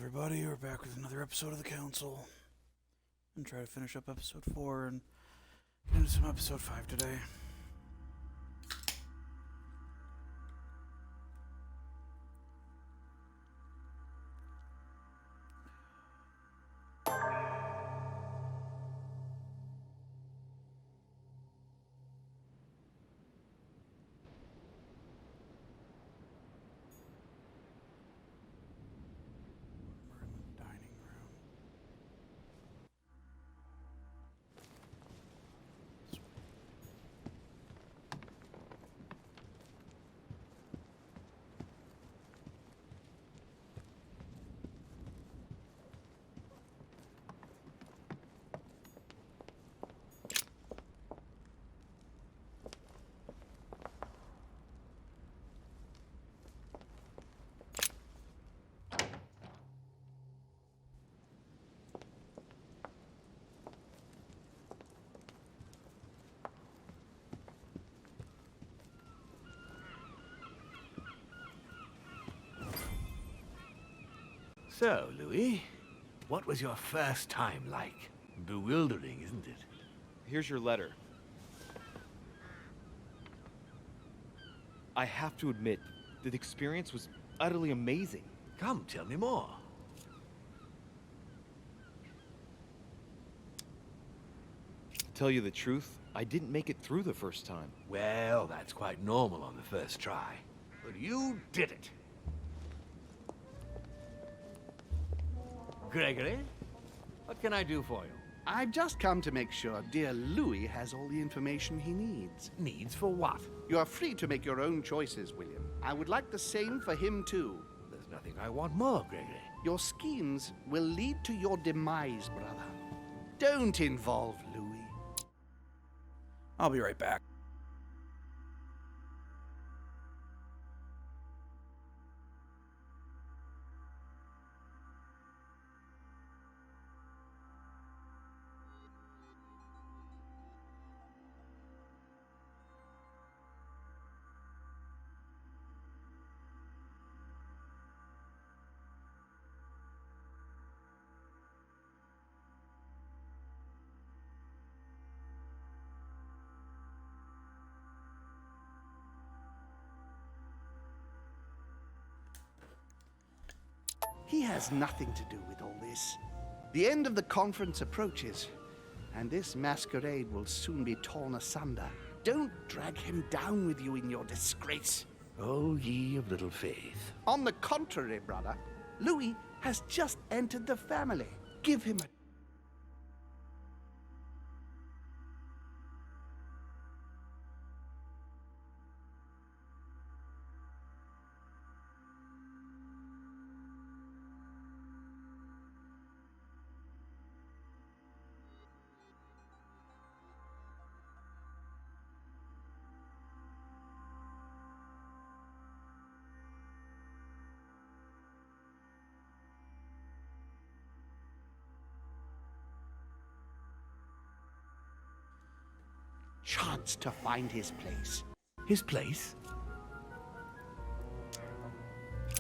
everybody, we're back with another episode of the Council. And try to finish up episode 4 and get into some episode 5 today. We're in the dining room. So, Louis, what was your first time like? Bewildering, isn't it? Here's your letter. I have to admit, the experience was utterly amazing. Come, tell me more. To tell you the truth, I didn't make it through the first time. Well, that's quite normal on the first try. But you did it. Gregory, what can I do for you? I've just come to make sure dear Louis has all the information he needs. Needs for what? You are free to make your own choices, William. I would like the same for him, too. There's nothing I want more, Gregory. Your schemes will lead to your demise, brother. Don't involve Louis. I'll be right back. He has nothing to do with all this. The end of the conference approaches, and this masquerade will soon be torn asunder. Don't drag him down with you in your disgrace. Oh, ye of little faith. On the contrary, brother, Louis has just entered the family. Give him a... chance to find his place. His place?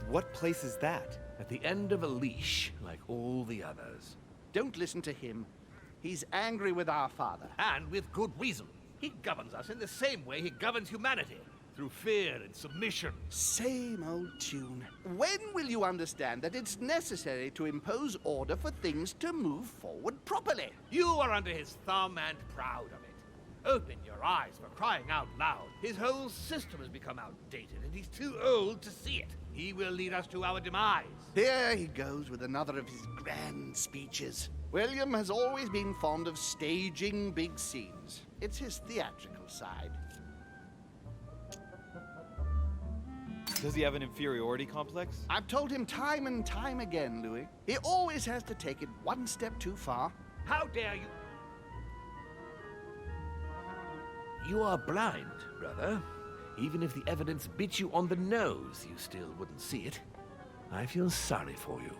What place is that? At the end of a leash, like all the others. Don't listen to him. He's angry with our father. And with good reason. He governs us in the same way he governs humanity. Through fear and submission. Same old tune. When will you understand that it's necessary to impose order for things to move forward properly? You are under his thumb and proud of it. Open your eyes, for crying out loud. His whole system has become outdated, and he's too old to see it. He will lead us to our demise. Here he goes with another of his grand speeches. William has always been fond of staging big scenes. It's his theatrical side. Does he have an inferiority complex? I've told him time and time again, Louis. He always has to take it one step too far. How dare you? You are blind, brother. Even if the evidence bit you on the nose, you still wouldn't see it. I feel sorry for you.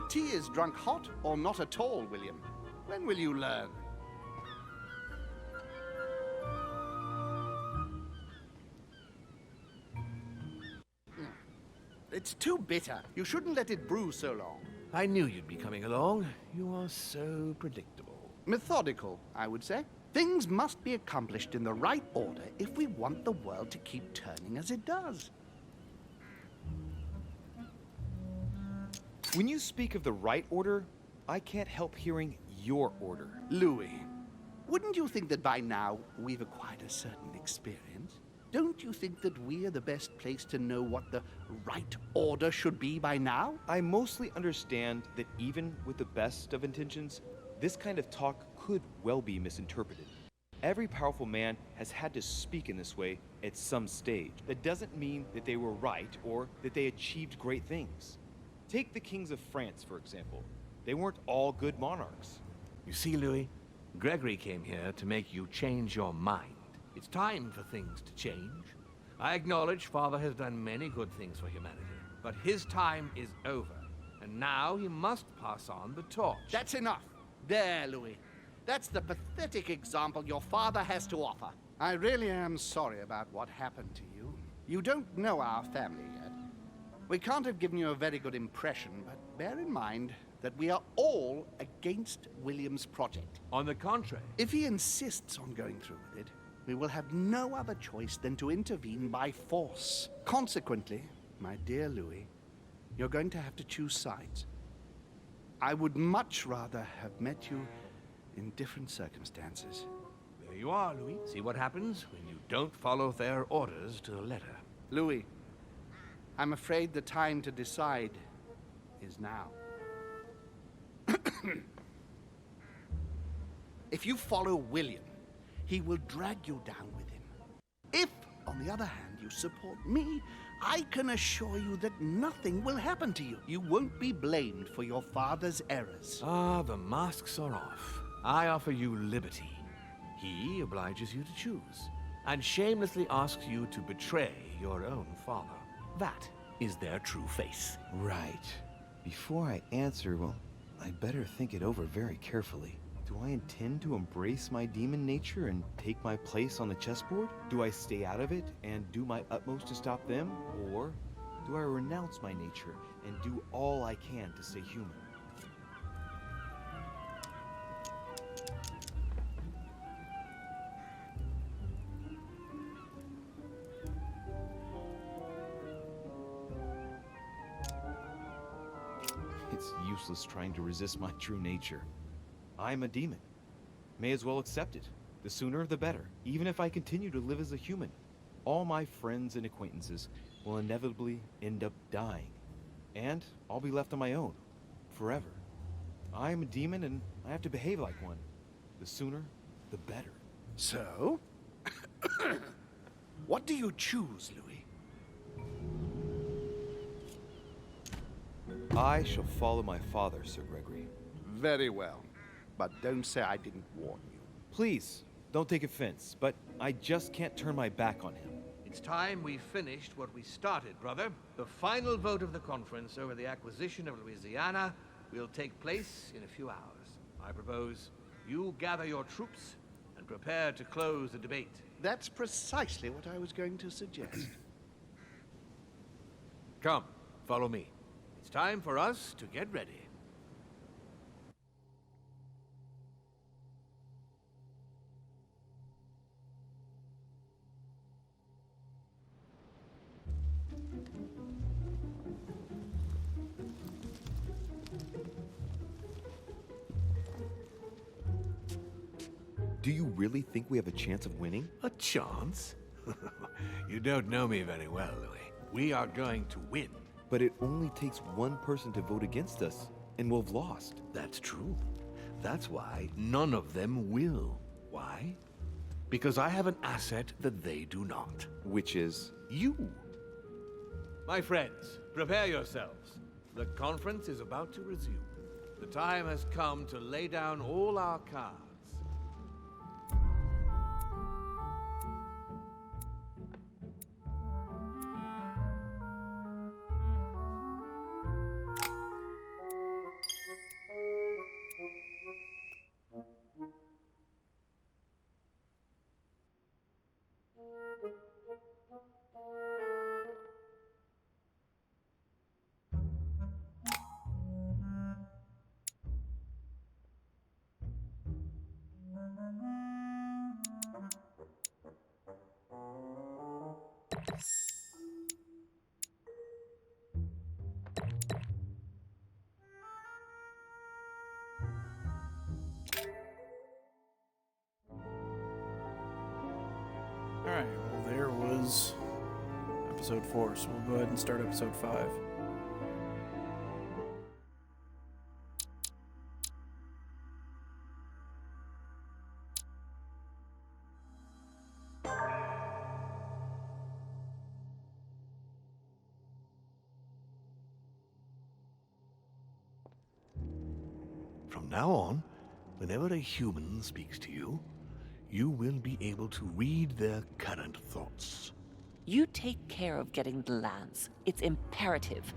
Tea is drunk hot or not at all, William. When will you learn? It's It's too bitter. You shouldn't let it brew so long. I knew you'd be coming along. You are so predictable. Methodical, I would say. Things must be accomplished in the right order if we want the world to keep turning as it does. When you speak of the right order, I can't help hearing your order. Louis, wouldn't you think that by now we've acquired a certain experience? Don't you think that we are the best place to know what the right order should be by now? I mostly understand that even with the best of intentions, this kind of talk could well be misinterpreted. Every powerful man has had to speak in this way at some stage. That doesn't mean that they were right or that they achieved great things. Take the kings of France, for example. They weren't all good monarchs. You see, Louis, Gregory came here to make you change your mind. It's time for things to change. I acknowledge Father has done many good things for humanity, but his time is over, and now he must pass on the torch. That's enough. There, Louis. That's the pathetic example your father has to offer. I really am sorry about what happened to you. You don't know our family yet. We can't have given you a very good impression, but bear in mind that we are all against William's project. On the contrary, If he insists on going through with it, we will have no other choice than to intervene by force. Consequently, my dear Louis, you're going to have to choose sides. I would much rather have met you in different circumstances. there you are, Louis. See what happens when you don't follow their orders to the letter. Louis, I'm afraid the time to decide is now. If you follow William, he will drag you down with him. If, on the other hand, you support me, I can assure you that nothing will happen to you. You won't be blamed for your father's errors. Ah, the masks are off. I offer you liberty. He obliges you to choose, and shamelessly asks you to betray your own father. That is their true face. Right. Before I answer, well, I'd better think it over very carefully. Do I intend to embrace my demon nature and take my place on the chessboard? Do I stay out of it and do my utmost to stop them? Or do I renounce my nature and do all I can to stay human? It's useless trying to resist my true nature. I'm a demon. May as well accept it. The sooner, the better. Even if I continue to live as a human, all my friends and acquaintances will inevitably end up dying. And I'll be left on my own, forever. I'm a demon and I have to behave like one. The sooner, the better. So? What do you choose, Louis? I shall follow my father, Sir Gregory. Very well. But don't say I didn't warn you. Please, don't take offense, but I just can't turn my back on him. It's time we finished what we started, brother. The final vote of the conference over the acquisition of Louisiana will take place in a few hours. I propose you gather your troops and prepare to close the debate. That's precisely what I was going to suggest. Come, follow me. It's time for us to get ready. Do you really think we have a chance of winning? A chance? You don't know me very well, Louis. We are going to win. But it only takes one person to vote against us, and we'll have lost. That's true. That's why none of them will. Why? Because I have an asset that they do not. Which is? You. My friends, prepare yourselves. The conference is about to resume. The time has come to lay down all our cards. episode 4, so we'll go ahead and start episode 5. From now on, whenever a human speaks to you, you will be able to read their current thoughts. You take care of getting the lands. It's imperative.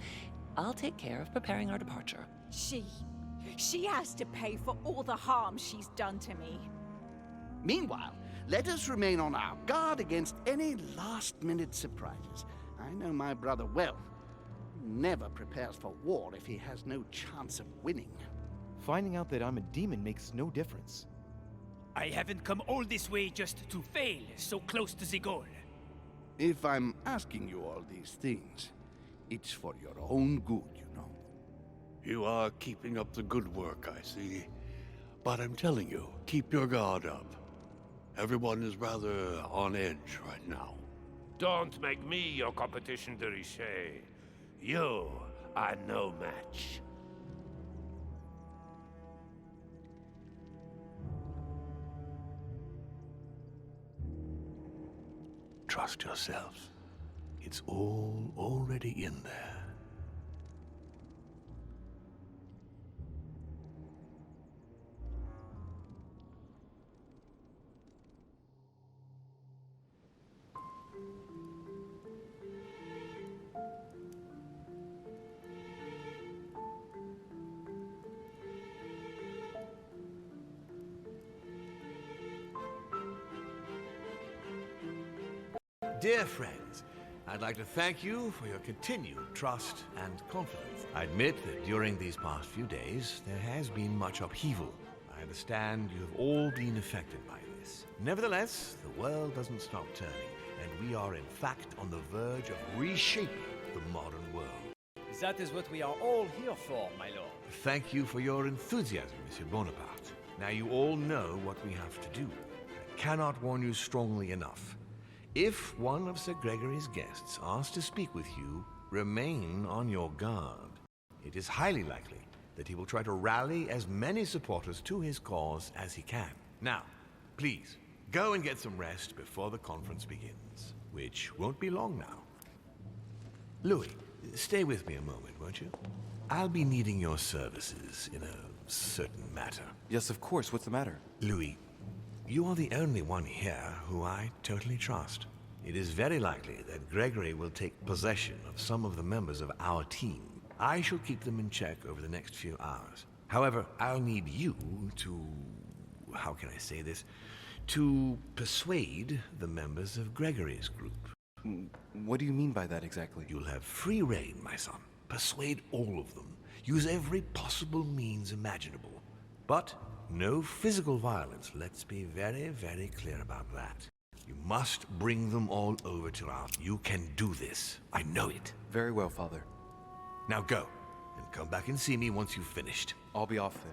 I'll take care of preparing our departure. She has to pay for all the harm she's done to me. Meanwhile, let us remain on our guard against any last-minute surprises. I know my brother well. He never prepares for war if he has no chance of winning. Finding out that I'm a demon makes no difference. I haven't come all this way just to fail so close to the goal. If I'm asking you all these things, it's for your own good, you know. You are keeping up the good work, I see. But I'm telling you, keep your guard up. Everyone is rather on edge right now. Don't make me your competition, de Richet. You are no match. Trust yourself. It's all already in there. Dear friends, I'd like to thank you for your continued trust and confidence. I admit that during these past few days, there has been much upheaval. I understand you have all been affected by this. Nevertheless, the world doesn't stop turning, and we are in fact on the verge of reshaping the modern world. That is what we are all here for, my lord. Thank you for your enthusiasm, Monsieur Bonaparte. Now you all know what we have to do. I cannot warn you strongly enough. If one of Sir Gregory's guests asks to speak with you, remain on your guard. It is highly likely that he will try to rally as many supporters to his cause as he can. Now, please, go and get some rest before the conference begins, which won't be long now. Louis, stay with me a moment, won't you? I'll be needing your services in a certain matter. Yes, of course. What's the matter? Louis, you are the only one here who I totally trust. It is very likely that Gregory will take possession of some of the members of our team. I shall keep them in check over the next few hours. However, I'll need you to... how can I say this? To persuade the members of Gregory's group. What do you mean by that exactly? You'll have free rein, my son. Persuade all of them. Use every possible means imaginable. But no physical violence, let's be very, very clear about that. You must bring them all over to our... You can do this. I know it. Very well, Father. Now go, and come back and see me once you've finished. I'll be off then.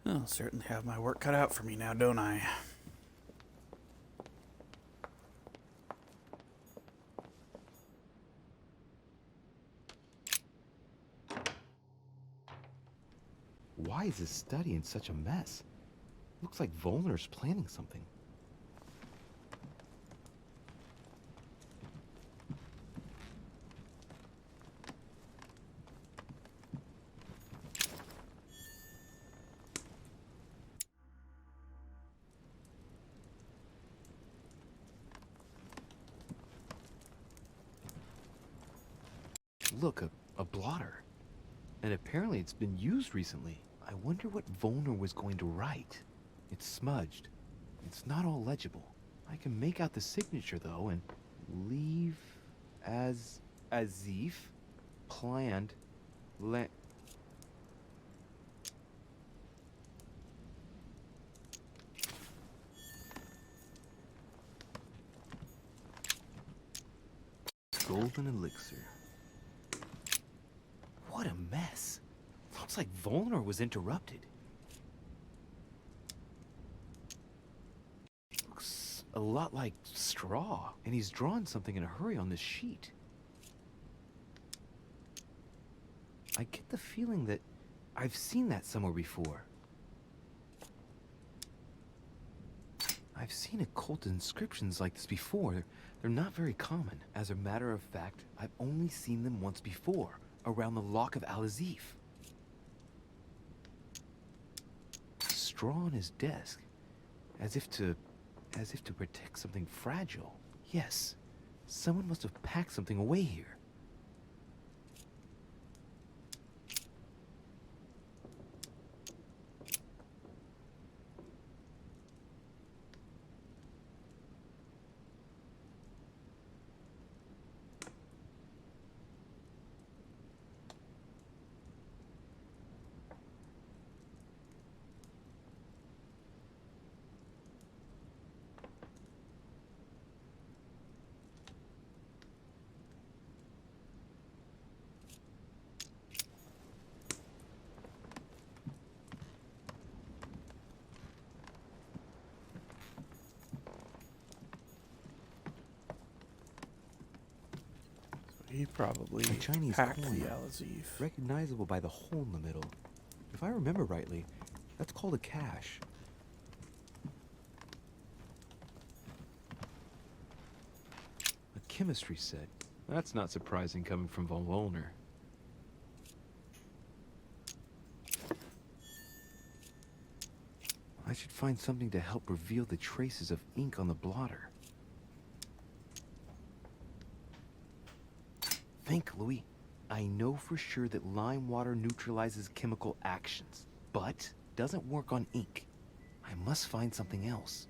I'll certainly have my work cut out for me now, don't I? Why is this study in such a mess? Looks like Volner's planning something. Look, a blotter. And apparently it's been used recently. I wonder what Volner was going to write. It's smudged. It's not all legible. I can make out the signature though, and leave as if planned golden elixir. What a mess. Looks like Volnor was interrupted. Looks a lot like straw, and he's drawn something in a hurry on this sheet. I get the feeling that I've seen that somewhere before. I've seen occult inscriptions like this before. They're not very common. As a matter of fact, I've only seen them once before, around the Lock of Al-Azif. Straw on his desk, as if to protect something fragile. Yes, someone must have packed something away here. He probably A Chinese hacked coin, the Al-Azif. recognizable by the hole in the middle. If I remember rightly, that's called a cache. A chemistry set. That's not surprising coming from von Volner. I should find something to help reveal the traces of ink on the blotter. Think, Louis. I know for sure that lime water neutralizes chemical actions, but doesn't work on ink. I must find something else.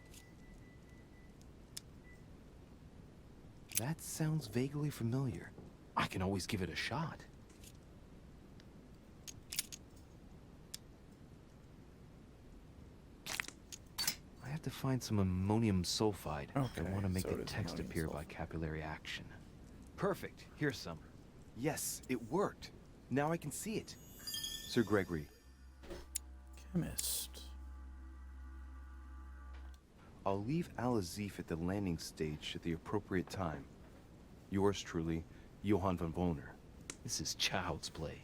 That sounds vaguely familiar. I can always give it a shot. I have to find some ammonium sulfide. Okay, I want to make so the it is text ammonium appear by sulfide. capillary action. Perfect. Here's some. Yes, it worked. Now I can see it. Sir Gregory, Chemist. I'll leave Al-Azif at the landing stage at the appropriate time. Yours truly, Johann von Volner. This is child's play.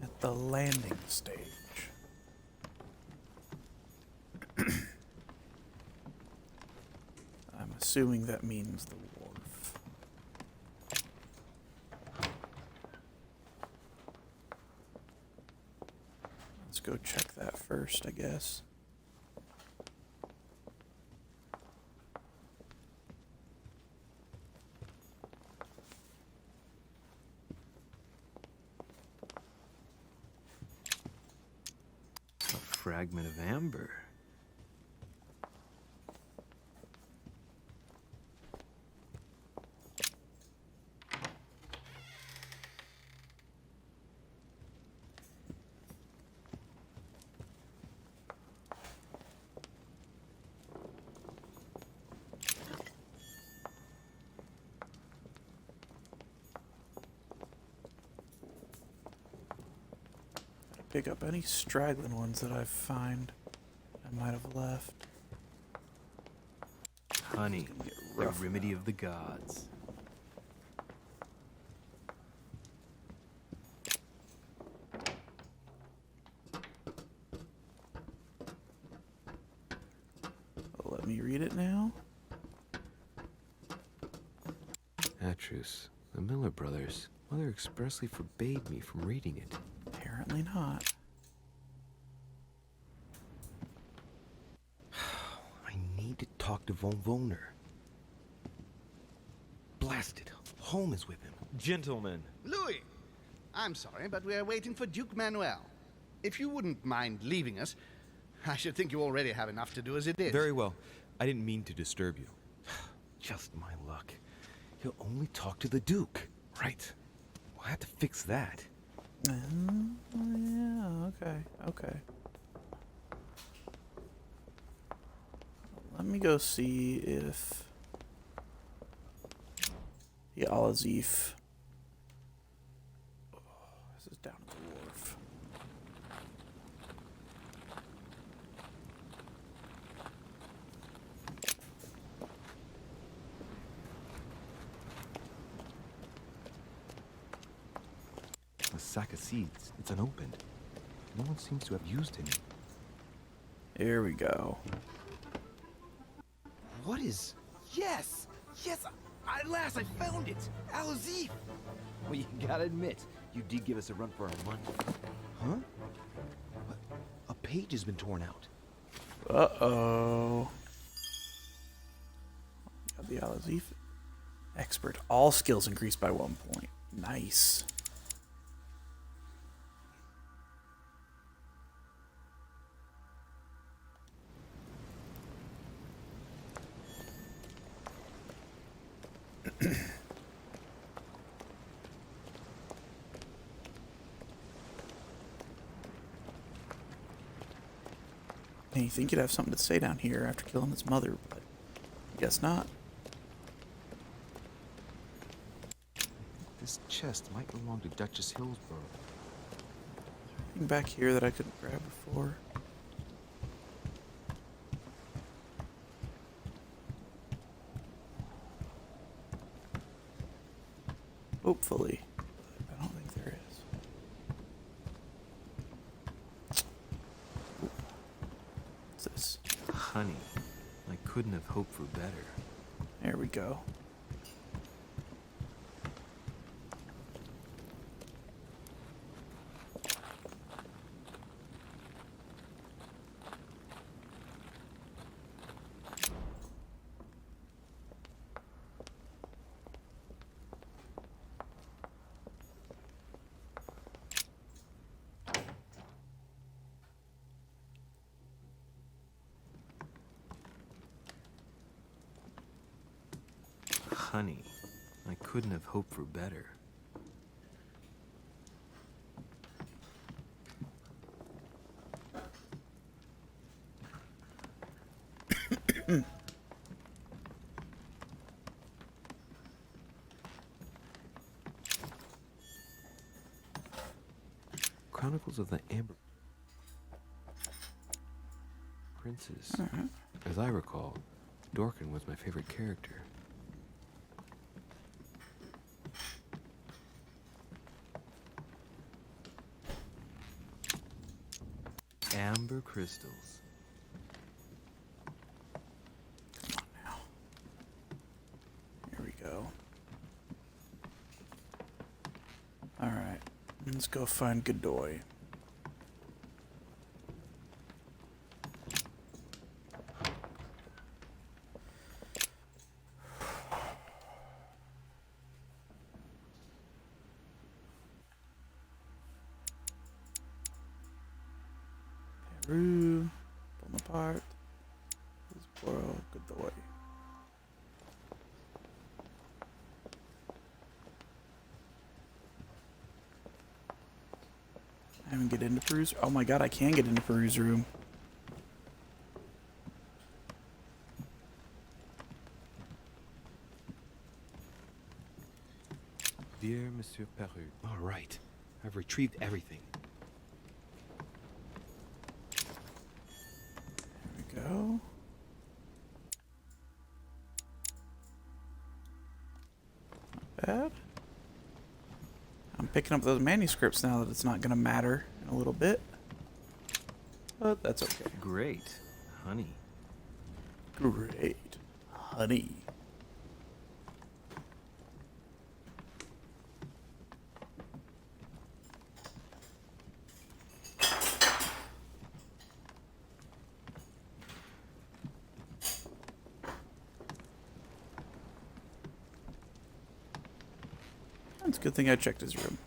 At the landing stage. I'm assuming that means the wharf. Let's go check that first, I guess. A fragment of amber. Pick up any straggling ones that I find I might have left. Honey, Get the rough remedy now. of the gods. Let me read it now. Atrus, the Miller brothers. Mother expressly forbade me from reading it. Apparently not. I need to talk to von Volner. Blast it. Home is with him. Gentlemen. Louis! I'm sorry, but we are waiting for Duke Manuel. If you wouldn't mind leaving us, I should think you already have enough to do as it is. Very well. I didn't mean to disturb you. Just my luck. He'll only talk to the Duke. Right. We'll have to fix that. Yeah, okay, okay. Let me go see if the Al-Azif. This is down at the wharf. A sack of seeds. It's unopened. No one seems to have used any. There we go. What is... Yes! Yes! At last I found it! Al-Azif! Well, you gotta admit, you did give us a run for our money. Huh? What? A page has been torn out. Uh-oh. Got the Al-Azif expert. All skills increased by 1 point. Nice. And you think you'd have something to say down here after killing his mother, but guess not. This chest might belong to Duchess Hillsborough. Anything back here that I couldn't grab before? Hopefully. I don't think there is. What's this? Honey, I couldn't have hoped for better. There we go. Honey, I couldn't have hoped for better. Chronicles of the Amber Princess. As I recall, Dorkin was my favorite character. Amber crystals. Come on now. Here we go. Alright. Let's go find Godoy. Peru, Bonaparte, Hillsborough, Godoy. I haven't get into Peru's. Oh my god, I can get into Peru's room. Dear Monsieur Peru. All right. I've retrieved everything. There we go. Not bad. I'm picking up those manuscripts now that it's not going to matter in a little bit. But that's okay. Great. Honey. Great. Honey. It's a good thing I checked his room.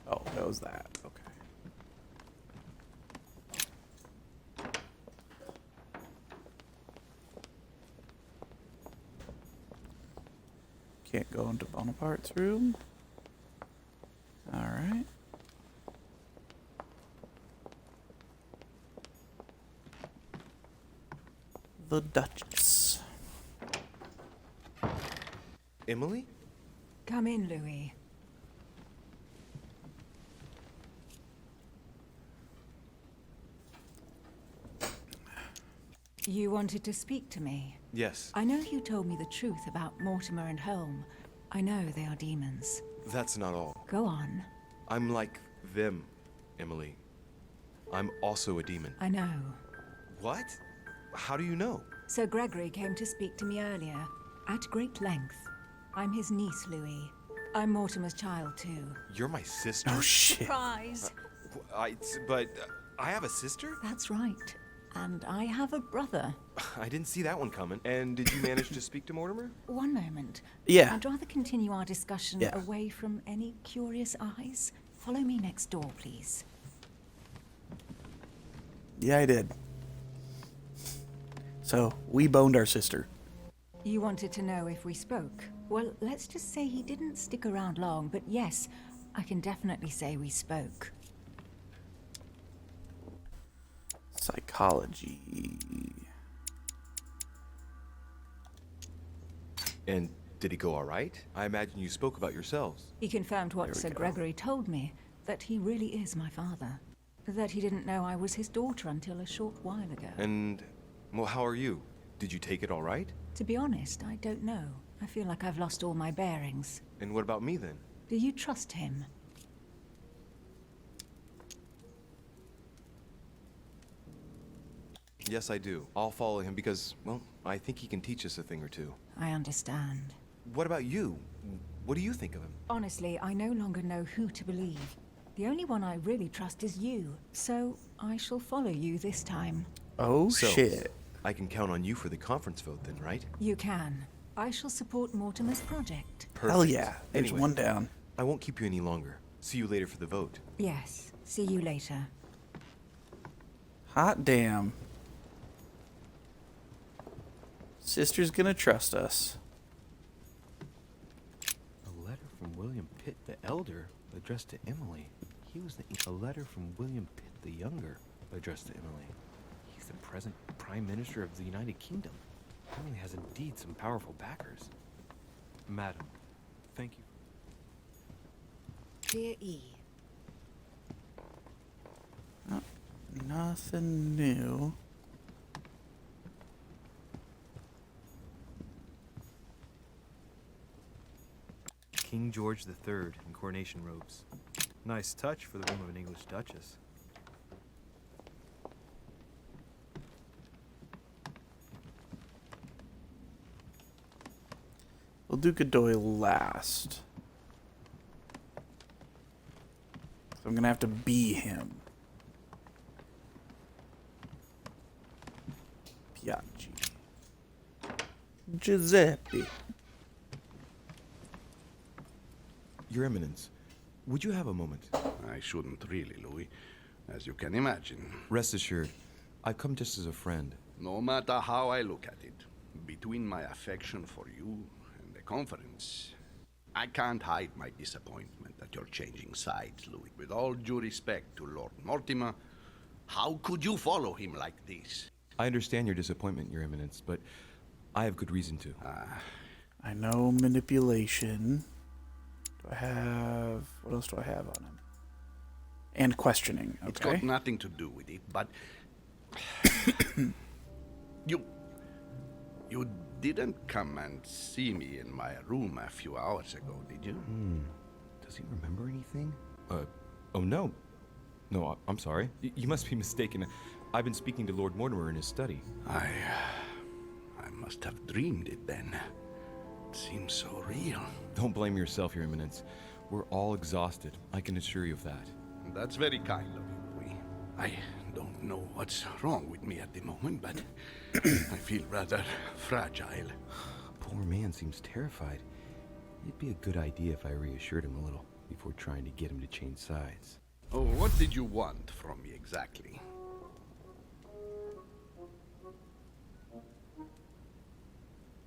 Oh, that was that. Okay. Can't go into Bonaparte's room. Alright. the Duchess. Emily? Come in, Louis. You wanted to speak to me? Yes. I know you told me the truth about Mortimer and Holm. I know they are demons. That's not all. Go on. I'm like them, Emily. I'm also a demon. I know. What? How do you know? Sir Gregory came to speak to me earlier, at great length. I'm his niece, Louis. I'm Mortimer's child, too. You're my sister? Oh, shit. Surprise! But I have a sister? That's right. And I have a brother. I didn't see that one coming. And did you manage to speak to Mortimer? One moment. Yeah. I'd rather continue our discussion Yeah. away from any curious eyes. Follow me next door, please. Yeah, I did. So, we boned our sister. You wanted to know if we spoke. Well, let's just say he didn't stick around long, but yes, I can definitely say we spoke. Psychology. And did he go all right? I imagine you spoke about yourselves. He confirmed There what we Sir go. Gregory told me, that he really is my father. That he didn't know I was his daughter until a short while ago. And, well, how are you? Did you take it all right? To be honest, I don't know. I feel like I've lost all my bearings. And what about me then? Do you trust him? Yes, I do. I'll follow him because, well, I think he can teach us a thing or two. I understand. What about you? What do you think of him? Honestly, I no longer know who to believe. The only one I really trust is you, so I shall follow you this time. Oh, So, shit. I can count on you for the conference vote then, right? You can. I shall support Mortimer's project. Perfect. Hell yeah. There's Anyway, one down. I won't keep you any longer. See you later for the vote. Yes. See you later. Hot damn. Sister's gonna trust us. A letter from William Pitt the Elder addressed to Emily. He was a letter from William Pitt the Younger addressed to Emily. He's the present Prime Minister of the United Kingdom. Emily has indeed some powerful backers. Madam, thank you. Dear E. Nothing new. King George III in coronation robes. Nice touch for the room of an English duchess. We'll do Godoy last. So I'm gonna have to be him. Piaggi. Giuseppe. Your Eminence, would you have a moment? I shouldn't really, Louis, as you can imagine. Rest assured, I've come just as a friend. No matter how I look at it, between my affection for you and the conference, I can't hide my disappointment that you're changing sides, Louis. With all due respect to Lord Mortimer, how could you follow him like this? I understand your disappointment, Your Eminence, but I have good reason to. I know manipulation. Do I have... What else do I have on him? And questioning, okay. It's got nothing to do with it, but... You didn't come and see me in my room a few hours ago, did you? Does he remember anything? Oh no. No, I'm sorry. You must be mistaken. I've been speaking to Lord Mortimer in his study. I must have dreamed it then. It seems so real. Don't blame yourself, Your Eminence. We're all exhausted. I can assure you of that. That's very kind of you, Louis. I don't know what's wrong with me at the moment, but I feel rather fragile. Poor man seems terrified. It'd be a good idea if I reassured him a little before trying to get him to change sides. Oh, what did you want from me exactly?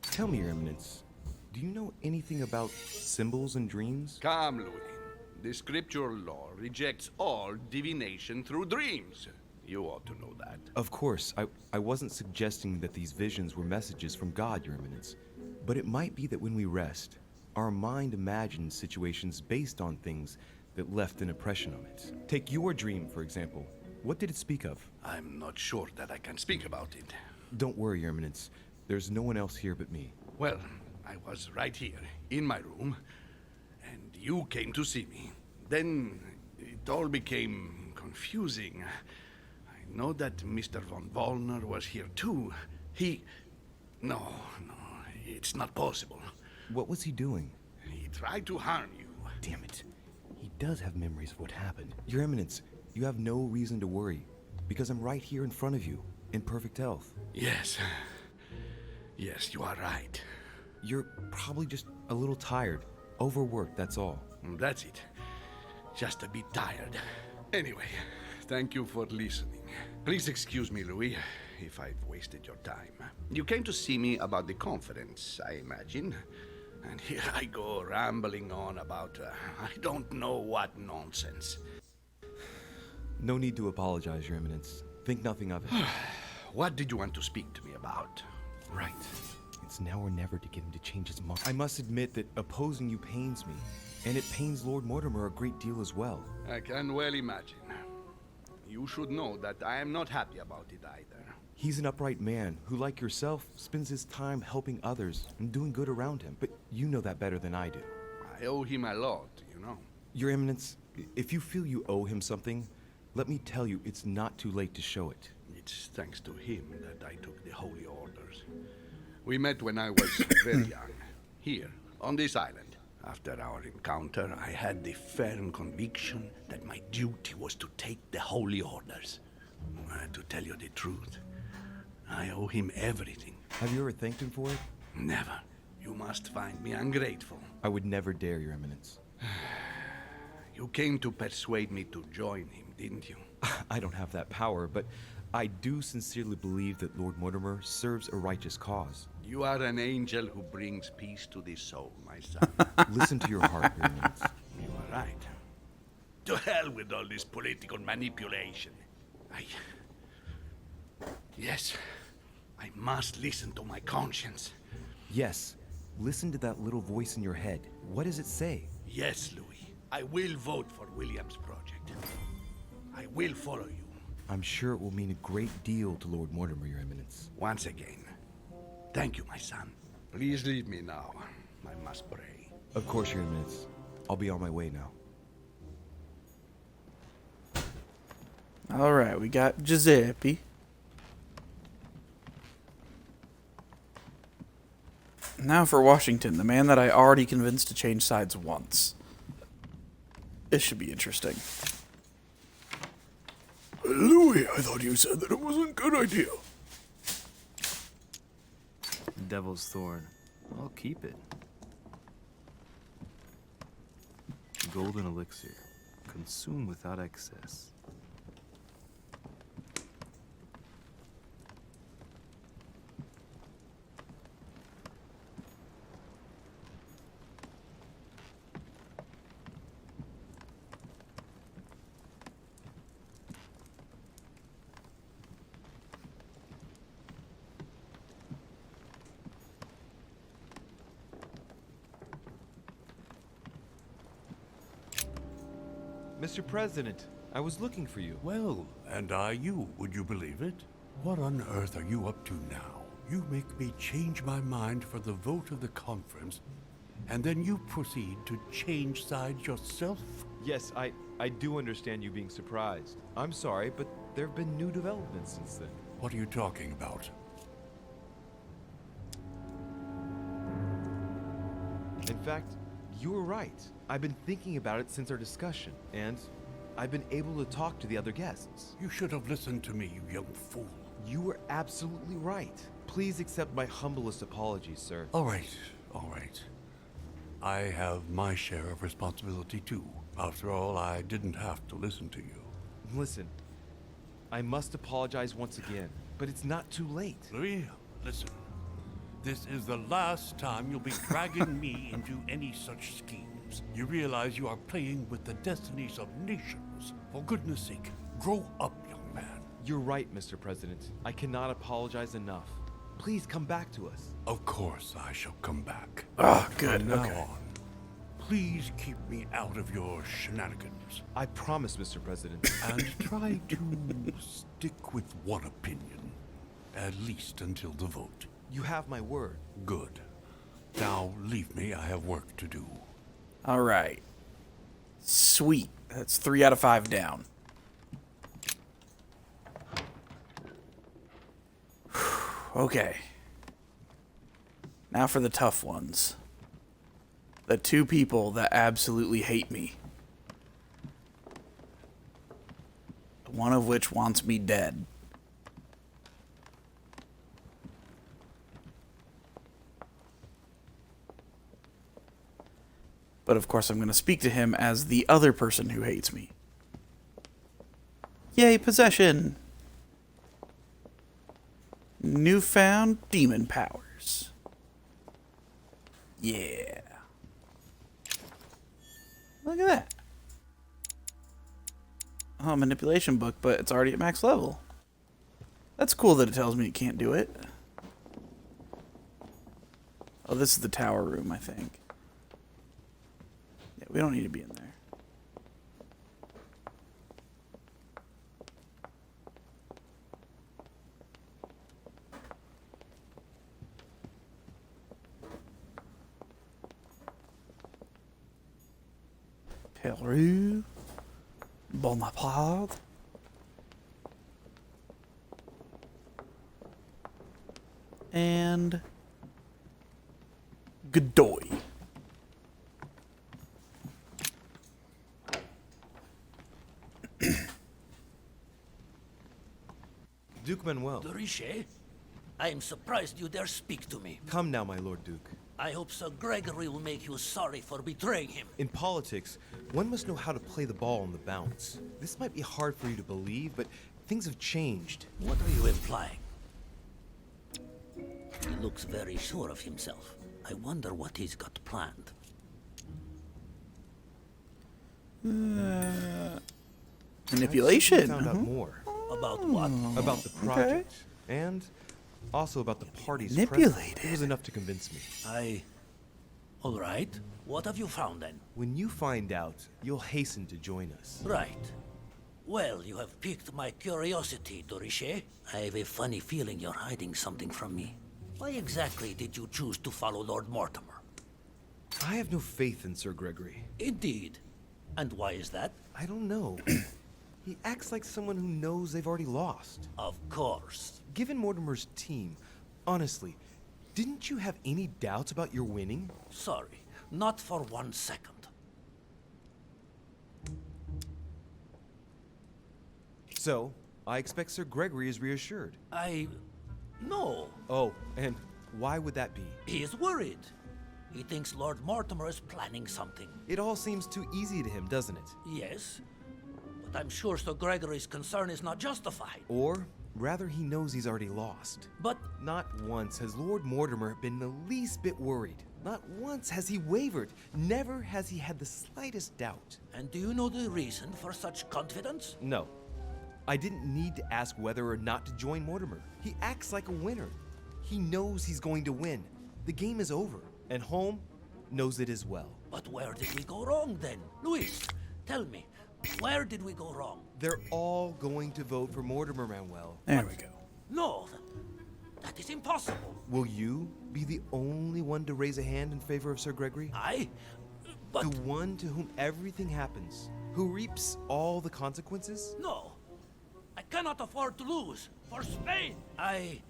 Tell me, Your Eminence, do you know anything about symbols and dreams? Come, Louis. The scriptural law rejects all divination through dreams. You ought to know that. Of course, I wasn't suggesting that these visions were messages from God, Your Eminence. But it might be that when we rest, our mind imagines situations based on things that left an impression on it. Take your dream, for example. What did it speak of? I'm not sure that I can speak about it. Don't worry, Your Eminence. There's no one else here but me. Well, I was right here, in my room, and you came to see me. Then it all became confusing. I know that Mr. von Wallner was here too. No, it's not possible. What was he doing? He tried to harm you. Damn it. He does have memories of what happened. Your Eminence, you have no reason to worry, because I'm right here in front of you, in perfect health. Yes. Yes, you are right. You're probably just a little tired. Overworked, that's all. That's it. Just a bit tired. Anyway, thank you for listening. Please excuse me, Louis, if I've wasted your time. You came to see me about the conference, I imagine. And here I go rambling on about I don't know what nonsense. No need to apologize, Your Eminence. Think nothing of it. What did you want to speak to me about? Right. It's now or never to get him to change his mind. I must admit that opposing you pains me, and it pains Lord Mortimer a great deal as well. I can well imagine. You should know that I am not happy about it either. He's an upright man who, like yourself, spends his time helping others and doing good around him. But you know that better than I do. I owe him a lot, you know. Your Eminence, if you feel you owe him something, let me tell you it's not too late to show it. It's thanks to him that I took the Holy Orders. We met when I was very young, here, on this island. After our encounter, I had the firm conviction that my duty was to take the Holy Orders. To tell you the truth, I owe him everything. Have you ever thanked him for it? Never. You must find me ungrateful. I would never dare, Your Eminence. You came to persuade me to join him, didn't you? I don't have that power, but I do sincerely believe that Lord Mortimer serves a righteous cause. You are an angel who brings peace to the soul, my son. Listen to your heart, Your Eminence. You are right. To hell with all this political manipulation. Yes, I must listen to my conscience. Yes, listen to that little voice in your head. What does it say? Yes, Louis. I will vote for William's project. I will follow you. I'm sure it will mean a great deal to Lord Mortimer, Your Eminence. Once again, thank you, my son. Please leave me now. I must pray. Of course, Your Eminence. I'll be on my way now. Alright, we got Giuseppe. Now for Washington, the man that I already convinced to change sides once. This should be interesting. Louis, I thought you said that it wasn't a good idea. Devil's Thorn. I'll keep it. Golden Elixir. Consume without excess. Mr. President, I was looking for you. Well, and I you, would you believe it? What on earth are you up to now? You make me change my mind for the vote of the conference, and then you proceed to change sides yourself? Yes, I do understand you being surprised. I'm sorry, but there have been new developments since then. What are you talking about? In fact, you were right. I've been thinking about it since our discussion, and I've been able to talk to the other guests. You should have listened to me, you young fool. You were absolutely right. Please accept my humblest apologies, sir. All right, all right. I have my share of responsibility too. After all, I didn't have to listen to you. Listen, I must apologize once again, but it's not too late. Louis, listen. This is the last time you'll be dragging me into any such schemes. You realize you are playing with the destinies of nations. For goodness sake, grow up, young man. You're right, Mr. President. I cannot apologize enough. Please come back to us. Of course I shall come back. Oh, good. From now Okay. on, please keep me out of your shenanigans. I promise, Mr. President. And try to stick with one opinion, at least until the vote. You have my word. Good. Now leave me, I have work to do. All right. Sweet. That's 3 out of 5 down. Okay. Now for the tough ones. The 2 people that absolutely hate me. One of which wants me dead. But of course I'm going to speak to him as the other person who hates me. Yay, possession! Newfound demon powers. Yeah. Look at that. Oh, manipulation book, but it's already at max level. That's cool that it tells me it can't do it. Oh, this is the tower room, I think. Yeah, we don't need to be in there. Peru. Bonaparte. And Godoy. Duke Manuel. Dorishe, I am surprised you dare speak to me. Come now, my Lord Duke. I hope Sir Gregory will make you sorry for betraying him. In politics, one must know how to play the ball on the bounce. This might be hard for you to believe, but things have changed. What are you implying? He looks very sure of himself. I wonder what he's got planned. Manipulation. I found out more. About what? About the project. And also about the party's Manipulated. presence. It was enough to convince me. All right. What have you found then? When you find out, you'll hasten to join us. Right. Well, you have piqued my curiosity, Dorishe. I have a funny feeling you're hiding something from me. Why exactly did you choose to follow Lord Mortimer? I have no faith in Sir Gregory. Indeed. And why is that? I don't know. He acts like someone who knows they've already lost. Of course. Given Mortimer's team, honestly, didn't you have any doubts about your winning? Sorry, not for 1 second. So, I expect Sir Gregory is reassured. No. Oh, and why would that be? He is worried. He thinks Lord Mortimer is planning something. It all seems too easy to him, doesn't it? Yes. But I'm sure Sir Gregory's concern is not justified. Or, rather, he knows he's already lost. But not once has Lord Mortimer been the least bit worried. Not once has he wavered. Never has he had the slightest doubt. And do you know the reason for such confidence? No. I didn't need to ask whether or not to join Mortimer. He acts like a winner. He knows he's going to win. The game is over, and Holm knows it as well. But where did we go wrong then? Luis, tell me, where did we go wrong? They're all going to vote for Mortimer, Manuel. There we go. No, that is impossible. Will you be the only one to raise a hand in favor of Sir Gregory? But the one to whom everything happens, who reaps all the consequences? No. I cannot afford to lose. For Spain! I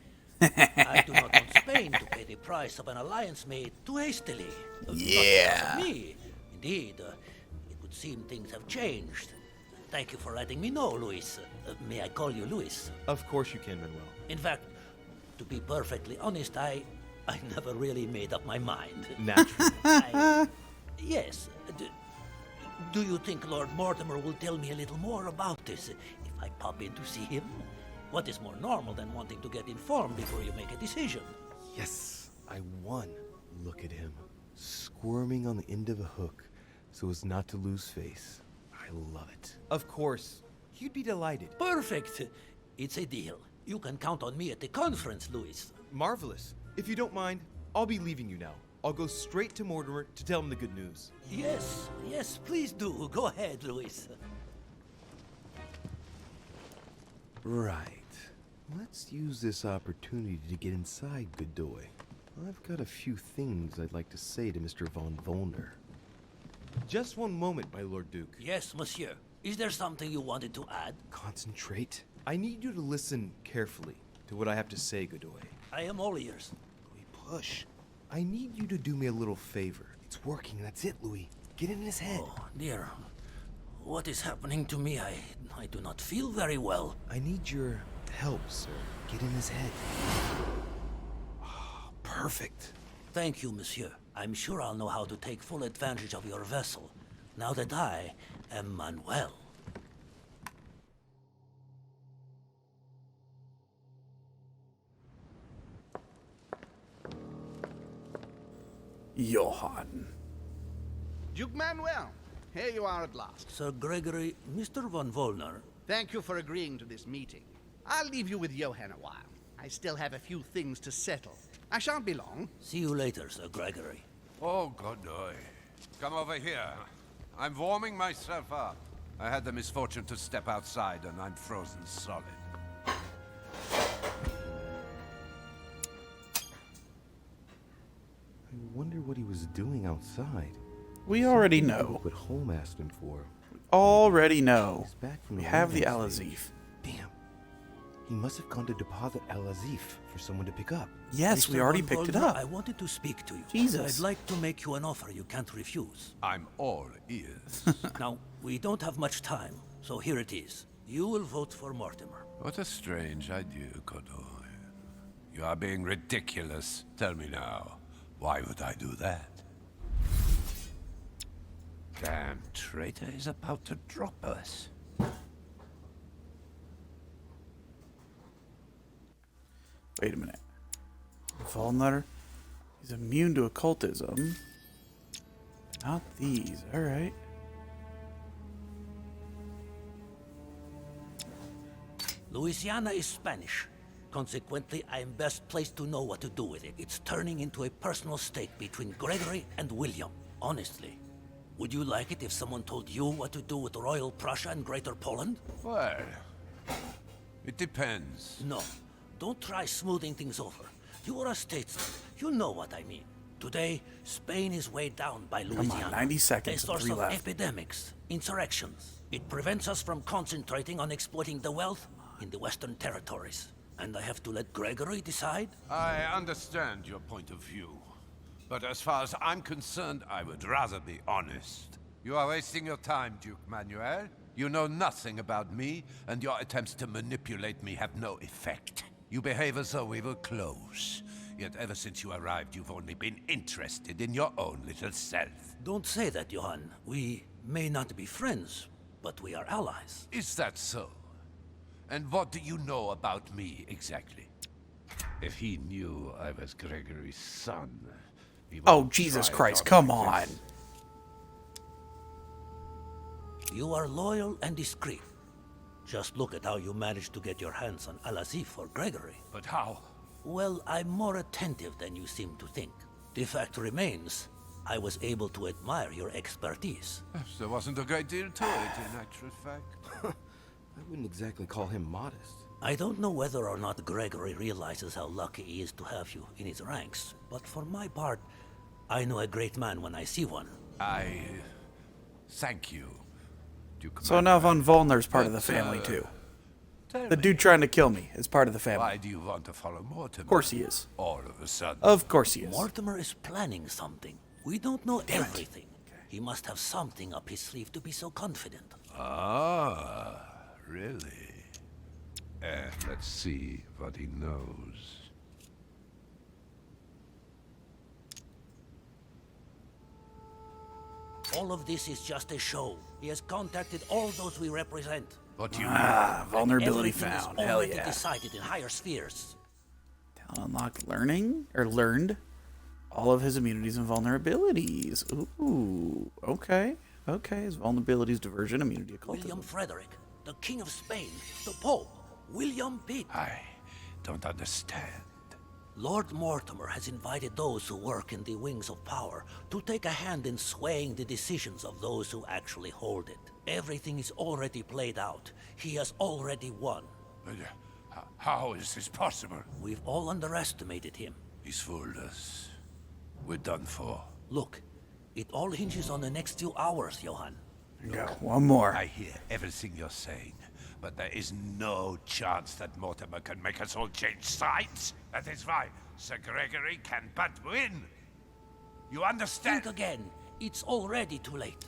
do not want Spain to pay the price of an alliance made too hastily. Yeah. Not because of me. Indeed, it would seem things have changed. Thank you for letting me know, Luis. May I call you Luis? Of course you can, Manuel. In fact, to be perfectly honest, I never really made up my mind. Naturally. Yes. Do you think Lord Mortimer will tell me a little more about this if I pop in to see him? What is more normal than wanting to get informed before you make a decision? Yes, I won. Look at him, squirming on the end of a hook so as not to lose face. I love it. Of course, he'd be delighted. Perfect. It's a deal. You can count on me at the conference, Louis. Marvelous. If you don't mind, I'll be leaving you now. I'll go straight to Mortimer to tell him the good news. Yes, yes, please do. Go ahead, Louis. Right. Let's use this opportunity to get inside Godoy. I've got a few things I'd like to say to Mr. von Volner. Just one moment, my Lord Duke. Yes, monsieur. Is there something you wanted to add? Concentrate. I need you to listen carefully to what I have to say, Godoy. I am all ears. Louis, push. I need you to do me a little favor. It's working, that's it, Louis. Get in his head. Oh, dear. What is happening to me? I do not feel very well. I need your help, sir. Get in his head. Oh, perfect. Thank you, monsieur. I'm sure I'll know how to take full advantage of your vessel, now that I am Manuel. Johann. Duke Manuel, here you are at last. Sir Gregory, Mr. von Volner. Thank you for agreeing to this meeting. I'll leave you with Johann a while. I still have a few things to settle. I shan't be long. See you later, Sir Gregory. Oh, Godoy. Come over here. I'm warming myself up. I had the misfortune to step outside and I'm frozen solid. I wonder what he was doing outside. We already know. What Holm asked him for. Already know. He's back from We the have the landing stage. Al-Azif. Damn. He must have gone to deposit Al-Azif for someone to pick up. Yes, Mr. we already von picked it Volner, up. I wanted to speak to you. Jesus. I'd like to make you an offer you can't refuse. I'm all ears. Now, we don't have much time, so here it is. You will vote for Mortimer. What a strange idea, Godoy. You are being ridiculous. Tell me now, why would I do that? Damn traitor is about to drop us. Wait a minute. Volner? He's immune to occultism. Not these, alright. Louisiana is Spanish. Consequently, I am best placed to know what to do with it. It's turning into a personal stake between Gregory and William. Honestly, would you like it if someone told you what to do with Royal Prussia and Greater Poland? Well, it depends. No, don't try smoothing things over. You are a statesman. You know what I mean. Today, Spain is weighed down by Louisiana. Come on, 90 seconds a and source 3 of left. epidemics, insurrections. It prevents us from concentrating on exploiting the wealth in the Western territories. And I have to let Gregory decide? I understand your point of view. But as far as I'm concerned, I would rather be honest. You are wasting your time, Duke Manuel. You know nothing about me, and your attempts to manipulate me have no effect. You behave as though we were close. Yet ever since you arrived, you've only been interested in your own little self. Don't say that, Johann. We may not be friends, but we are allies. Is that so? And what do you know about me, exactly? If he knew I was Gregory's son... he Oh, wouldn't Jesus try it Christ, on come like on. this. You are loyal and discreet. Just look at how you managed to get your hands on Al-Azif for Gregory. But how? Well, I'm more attentive than you seem to think. The fact remains, I was able to admire your expertise. There wasn't a great deal to it, in actual fact. I wouldn't exactly call him modest. I don't know whether or not Gregory realizes how lucky he is to have you in his ranks, but for my part, I know a great man when I see one. I... thank you, Duke So now Manuel. Von Volner's part of the But, family, too. tell The me, dude trying to kill me is part of the family. why do you want to follow Mortimer? Of course he is. All of a sudden. Of course he is. Mortimer is planning something. We don't know everything. He must have something up his sleeve to be so confident. Ah, really? Let's see what he knows. All of this is just a show. He has contacted all those we represent. What do you vulnerability Everything is found. Hell already yeah. decided in higher spheres. Talent unlocked learned all of his immunities and vulnerabilities. Ooh, okay. Okay, his vulnerabilities, diversion, immunity, occultism. William Frederick, the King of Spain, the Pope. William Pitt. I don't understand. Lord Mortimer has invited those who work in the wings of power to take a hand in swaying the decisions of those who actually hold it. Everything is already played out. He has already won. How is this possible? We've all underestimated him. He's fooled us. We're done for. Look, it all hinges on the next few hours, Johann. One more. I hear everything you're saying, but there is no chance that Mortimer can make us all change sides. That is why Sir Gregory can but win. You understand? Think again. It's already too late.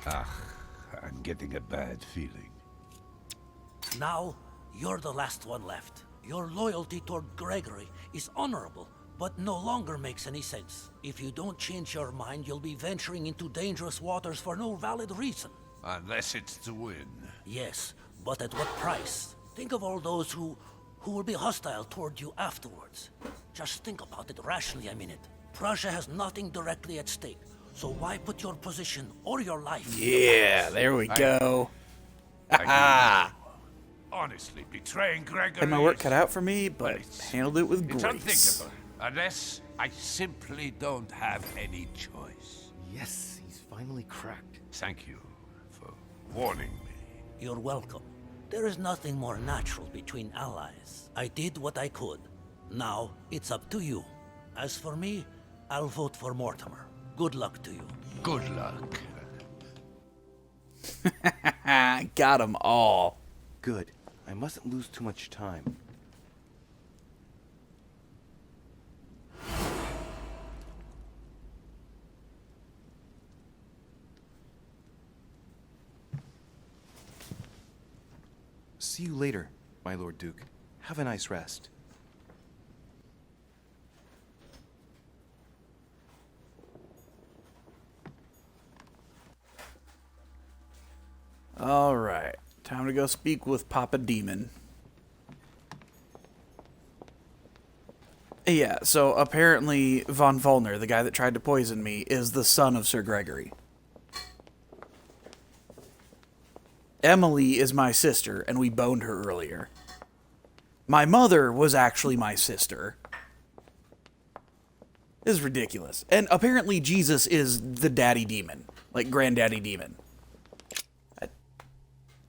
I'm getting a bad feeling. Now, you're the last one left. Your loyalty toward Gregory is honorable, but no longer makes any sense. If you don't change your mind, you'll be venturing into dangerous waters for no valid reason. Unless it's to win. Yes, but at what price? Think of all those who will be hostile toward you afterwards. Just think about it rationally a minute. Prussia has nothing directly at stake, so why put your position or your life? Yeah, there we go. Honestly, betraying Gregory. Had my work cut out for me, but handled it with It's grace. unthinkable. Unless I simply don't have any choice. Yes, he's finally cracked. Thank you for warning me. You're welcome. There is nothing more natural between allies. I did what I could. Now, it's up to you. As for me, I'll vote for Mortimer. Good luck to you. Good luck. Got them all. Good. I mustn't lose too much time. See you later, my Lord Duke. Have a nice rest. All right. Time to go speak with Papa Demon. Yeah, so apparently Von Volner, the guy that tried to poison me, is the son of Sir Gregory. Emily is my sister, and we boned her earlier. My mother was actually my sister. This is ridiculous. And apparently Jesus is the daddy demon. Like, granddaddy demon.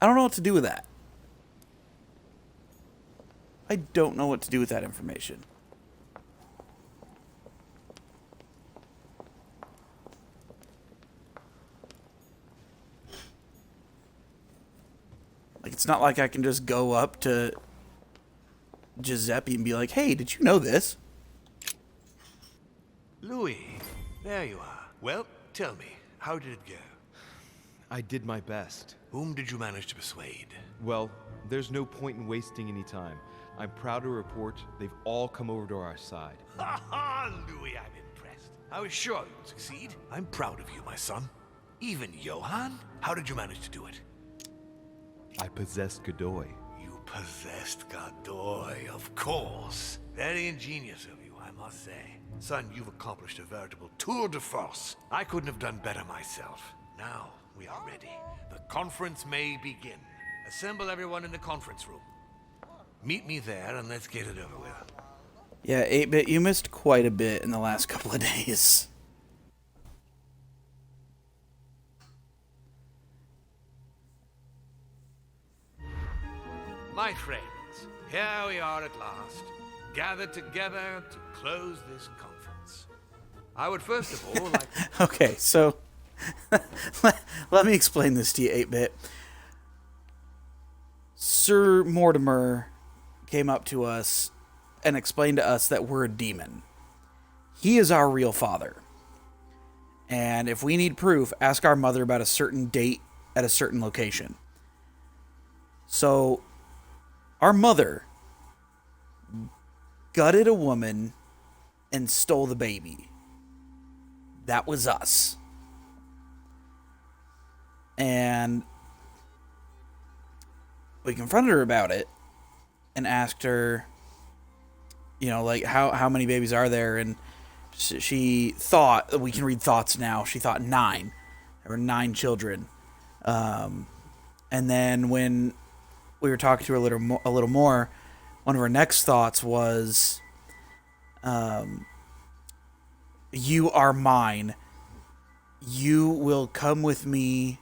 I don't know what to do with that. I don't know what to do with that information. Like, it's not like I can just go up to Giuseppe and be like, hey, did you know this? Louis, there you are. Well, tell me, how did it go? I did my best. Whom did you manage to persuade? Well, there's no point in wasting any time. I'm proud to report they've all come over to our side. Ha ha, Louis, I'm impressed. I was sure you'd succeed. I'm proud of you, my son. Even Johann? How did you manage to do it? I possessed Godoy. You possessed Godoy, of course. Very ingenious of you, I must say. Son, you've accomplished a veritable tour de force. I couldn't have done better myself. Now, we are ready. The conference may begin. Assemble everyone in the conference room. Meet me there and let's get it over with. Yeah, 8-Bit, you missed quite a bit in the last couple of days. My friends, here we are at last, gathered together to close this conference. I would first of all like to... Okay, so let me explain this to you, 8-Bit. Sir Mortimer came up to us and explained to us that we're a demon. He is our real father. And if we need proof, ask our mother about a certain date at a certain location. So, our mother gutted a woman and stole the baby. That was us. And we confronted her about it and asked her, you know, like, how many babies are there? And she thought, we can read thoughts now, she thought 9. There were 9 children. And then when we were talking to her a little more, one of her next thoughts was, you are mine. You will come with me,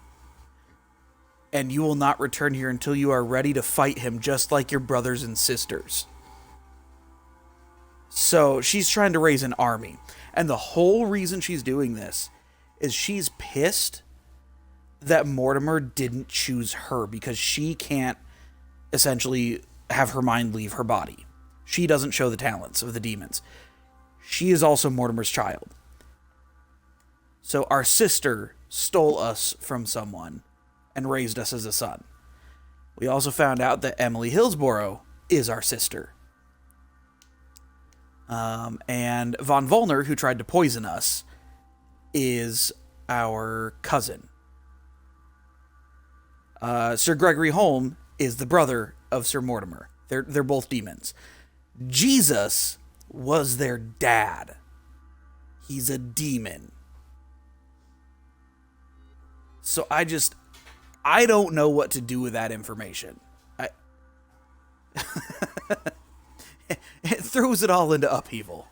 and you will not return here until you are ready to fight him, just like your brothers and sisters. So she's trying to raise an army. And the whole reason she's doing this is she's pissed that Mortimer didn't choose her, because she can't essentially have her mind leave her body. She doesn't show the talents of the demons. She is also Mortimer's child. So our sister stole us from someone and raised us as a son. We also found out that Emily Hillsborough is our sister. And Von Volner, who tried to poison us, is our cousin. Sir Gregory Holm is the brother of Sir Mortimer. They're both demons. Jesus was their dad. He's a demon. So I don't know what to do with that information. It throws it all into upheaval.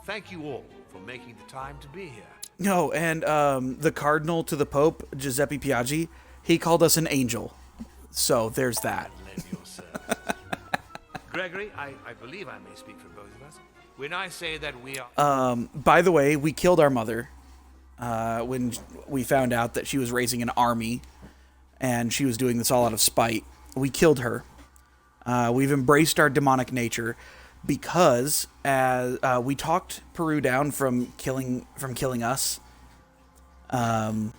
Thank you all for making the time to be here. No, and the cardinal to the Pope, Giuseppe Piaggi, he called us an angel. So there's that. Gregory, I believe I may speak for both of us when I say that we are... By the way, we killed our mother when we found out that she was raising an army and she was doing this all out of spite. We killed her. We've embraced our demonic nature because as we talked Peru down from killing us. I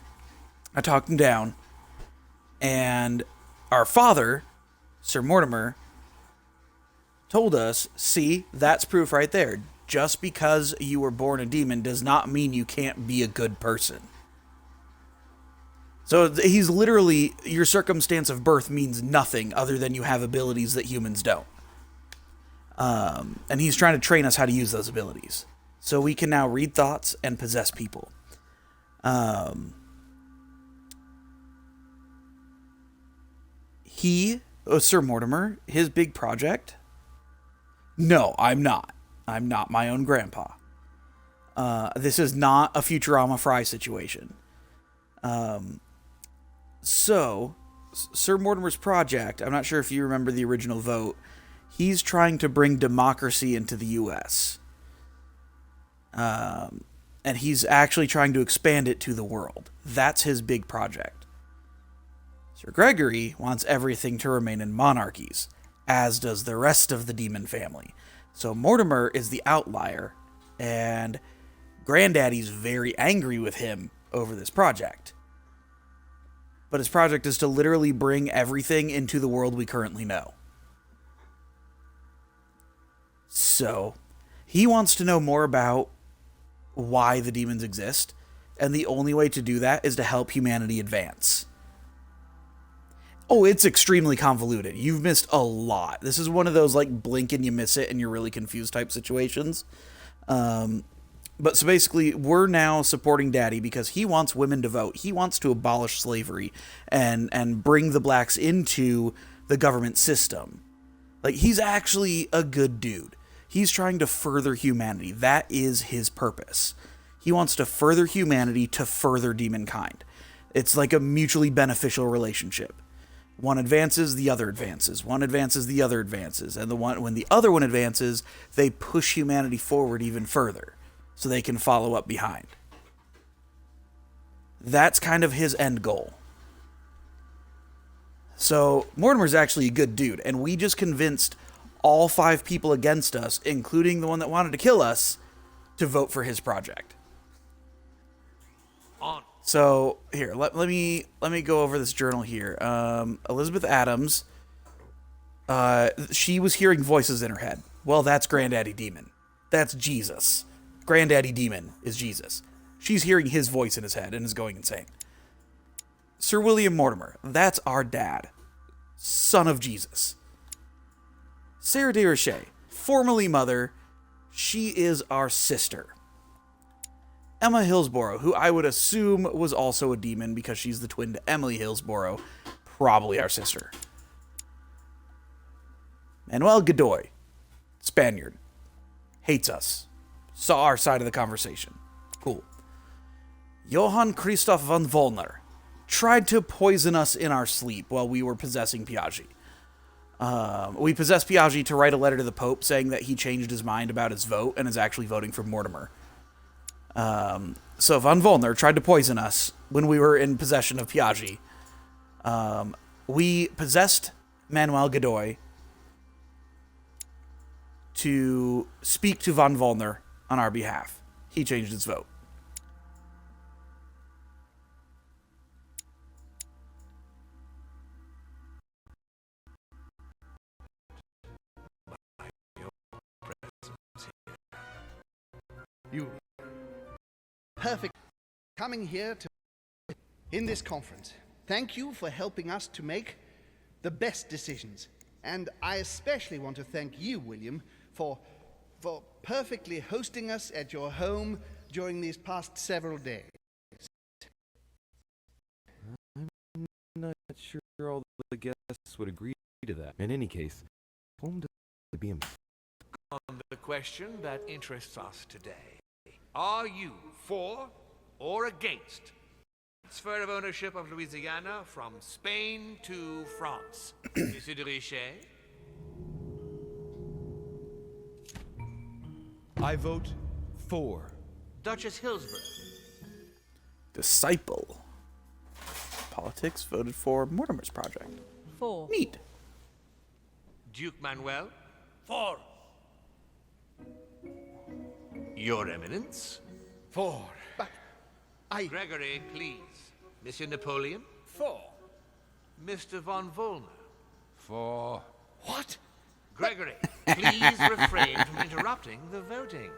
talked him down, and our father, Sir Mortimer, told us, see, that's proof right there. Just because you were born a demon does not mean you can't be a good person. So he's literally, your circumstance of birth means nothing other than you have abilities that humans don't. And he's trying to train us how to use those abilities. So we can now read thoughts and possess people. Sir Mortimer, his big project? No, I'm not. I'm not my own grandpa. This is not a Futurama Fry situation. So, Sir Mortimer's project, I'm not sure if you remember the original vote, he's trying to bring democracy into the U.S. And he's actually trying to expand it to the world. That's his big project. Sir Gregory wants everything to remain in monarchies, as does the rest of the demon family. So Mortimer is the outlier, and Granddaddy's very angry with him over this project. But his project is to literally bring everything into the world we currently know. So, he wants to know more about why the demons exist, and the only way to do that is to help humanity advance. Oh, it's extremely convoluted. You've missed a lot. This is one of those, like, blink and you miss it and you're really confused type situations. But so basically, we're now supporting Daddy because he wants women to vote. He wants to abolish slavery and bring the blacks into the government system. Like, he's actually a good dude. He's trying to further humanity. That is his purpose. He wants to further humanity to further demonkind. It's like a mutually beneficial relationship. One advances, the other advances. One advances, the other advances. And when the other one advances, they push humanity forward even further so they can follow up behind. That's kind of his end goal. So Mortimer's actually a good dude, and we just convinced all 5 people against us, including the one that wanted to kill us, to vote for his project. So here, let me go over this journal here. Elizabeth Adams, she was hearing voices in her head. Well, that's Granddaddy Demon. That's Jesus. Granddaddy Demon is Jesus. She's hearing his voice in his head and is going insane. Sir William Mortimer, that's our dad, son of Jesus. Sarah de Roche, formerly mother, she is our sister. Emma Hillsborough, who I would assume was also a demon because she's the twin to Emily Hillsborough, probably our sister. Manuel Godoy, Spaniard, hates us. Saw our side of the conversation. Cool. Johann Christoph von Wollner tried to poison us in our sleep while we were possessing Piaggi. We possessed Piaggi to write a letter to the Pope saying that he changed his mind about his vote and is actually voting for Mortimer. So von Wollner tried to poison us when we were in possession of Piaggi. We possessed Manuel Godoy to speak to von Wollner on our behalf. He changed his vote. You perfect coming here to in this conference. Thank you for helping us to make the best decisions. And I especially want to thank you, William, for perfectly hosting us at your home during these past several days. I'm not sure all the guests would agree to that. In any case, home to be On the question that interests us today, are you for or against transfer of ownership of Louisiana from Spain to France? Monsieur de Richet? I vote for. Duchess Hillsborough? Disciple. Politics voted for Mortimer's project. 4. Neat. Duke Manuel? 4. Your Eminence? 4. But Gregory, please. Monsieur Napoleon? 4. Mr. von Wollner? 4. What? Gregory, please refrain from interrupting the voting.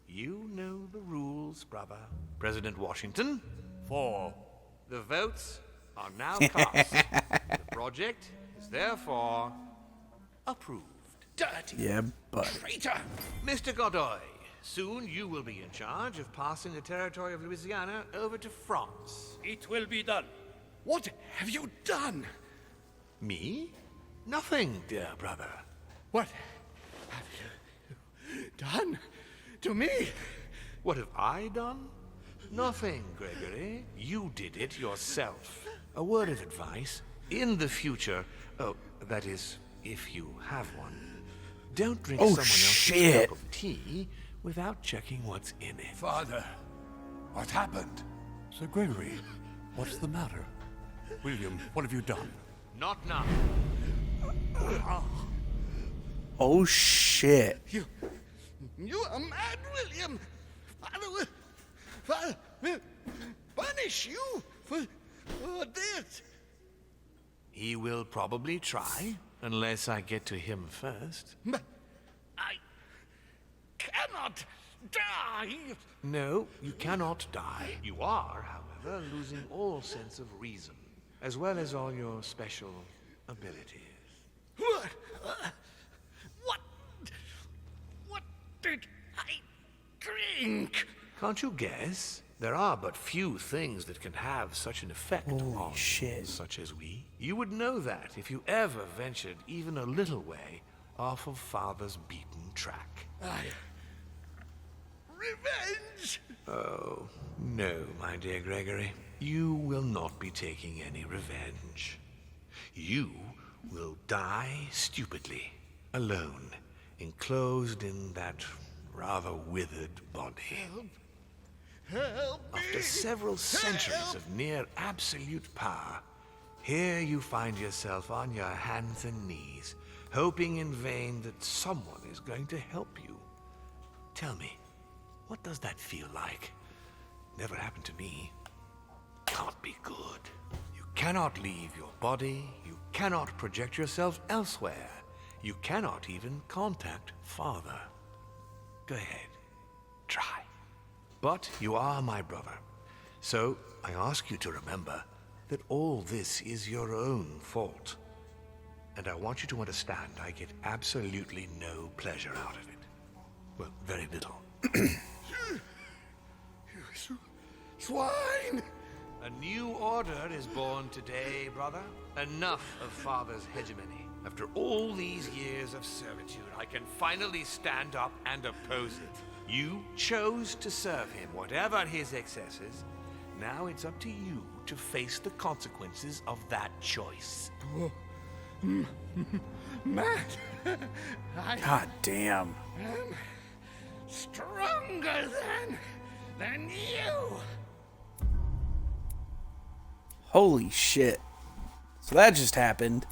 You know the rules, brother. President Washington? 4. The votes are now cast. The project is therefore approved. Dirty Yeah, but traitor! Mr. Godoy, soon you will be in charge of passing the territory of Louisiana over to France. It will be done. What have you done? Me? Nothing, dear brother. What have you done to me? What have I done? Nothing, Gregory. You did it yourself. A word of advice. In the future, that is, if you have one, don't drink someone else's cup of tea without checking what's in it. Father, what happened? Sir Gregory, what's the matter? William, what have you done? Not now. oh shit. You are mad, William. Father will punish you for this. He will probably try, unless I get to him first. But I cannot die. No, you cannot die. You are, however, losing all sense of reason, as well as all your special abilities. What did I drink? Can't you guess? There are but few things that can have such an effect on such as we. You would know that if you ever ventured even a little way off of Father's beaten track. Revenge! Oh, no, my dear Gregory. You will not be taking any revenge. You will die stupidly, alone, enclosed in that rather withered body. Help After me. several centuries of near absolute power, here you find yourself on your hands and knees, hoping in vain that someone is going to help you. Tell me, what does that feel like? Never happened to me. Can't be good. You cannot leave your body. You cannot project yourself elsewhere. You cannot even contact Father. Go ahead. Try. But you are my brother. So I ask you to remember that all this is your own fault. And I want you to understand I get absolutely no pleasure out of it. Well, very little. You swine! A new order is born today, brother. Enough of Father's hegemony. After all these years of servitude, I can finally stand up and oppose it. You chose to serve him, whatever his excesses. Now it's up to you to face the consequences of that choice. Matt! God damn. I'm stronger than you! Holy shit. So that just happened.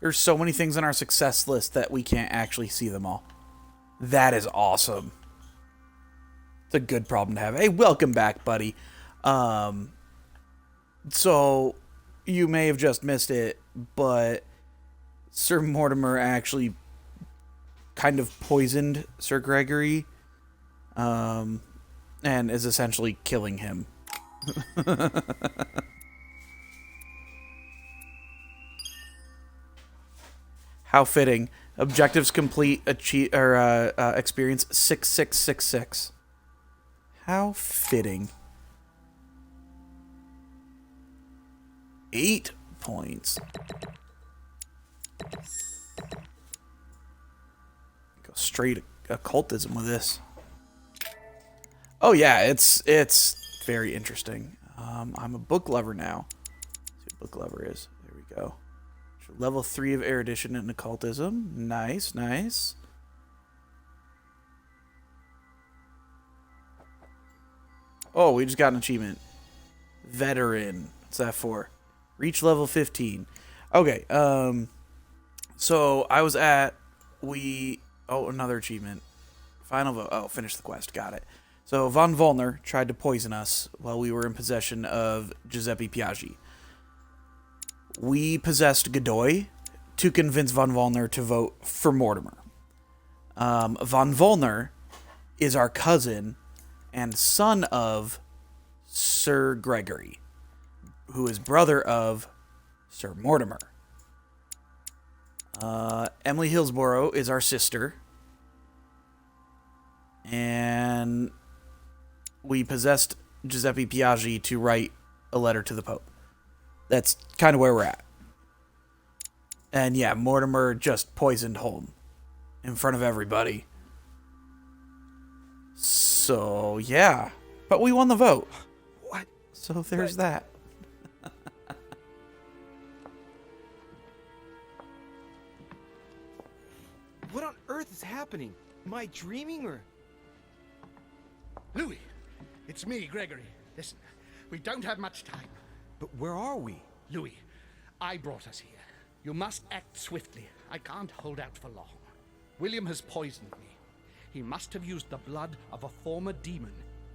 There's so many things on our success list that we can't actually see them all. That is awesome. It's a good problem to have. Hey, welcome back, buddy. So you may have just missed it, but Sir Mortimer actually kind of poisoned Sir Gregory, and is essentially killing him. How fitting. Objectives complete. Experience 6666. How fitting. 8 points. Go straight occultism with this. Oh yeah, it's very interesting. I'm a book lover now. Let's see what book lover is. There we go. Level 3 of erudition and occultism. Nice, nice. Oh, we just got an achievement. Veteran. What's that for? Reach level 15. Okay, so I was at another achievement. Final vote. Oh, finish the quest. Got it. So Von Volner tried to poison us while we were in possession of Giuseppe Piaggi. We possessed Godoy to convince Von Volner to vote for Mortimer. Von Volner is our cousin and son of Sir Gregory, who is brother of Sir Mortimer. Emily Hillsborough is our sister. And we possessed Giuseppe Piaggi to write a letter to the Pope. That's kind of where we're at. And yeah, Mortimer just poisoned Holm in front of everybody. So, yeah. But we won the vote. What? So there's that. What on earth is happening? Am I dreaming or... Louis, it's me, Gregory. Listen, we don't have much time. But where are we? Louis, I brought us here. You must act swiftly. I can't hold out for long. William has poisoned me. He must have used the blood of a former demon.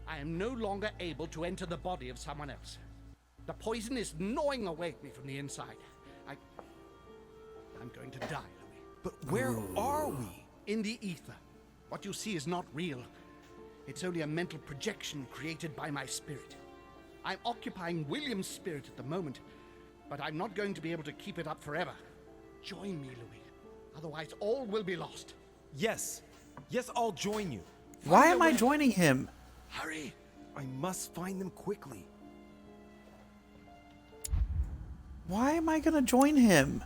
I am no longer able to enter the body of someone else. The poison is gnawing away at me from the inside. I'm going to die, Louis. But where are we? In the ether. What you see is not real. It's only a mental projection created by my spirit. I'm occupying William's spirit at the moment, but I'm not going to be able to keep it up forever. Join me, Louis. Otherwise, all will be lost. Yes. Yes, I'll join you. Why am I joining him? Hurry! I must find them quickly. Why am I gonna join him?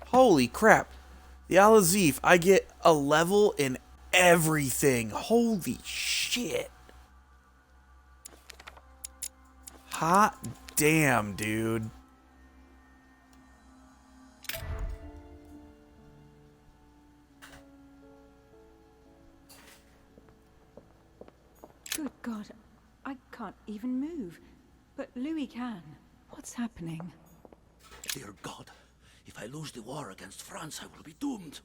Holy crap. The Al-Azif, I get a level in everything. Holy shit. Hot damn, dude. Good God, I can't even move. But Louis can. What's happening? Dear God, if I lose the war against France, I will be doomed.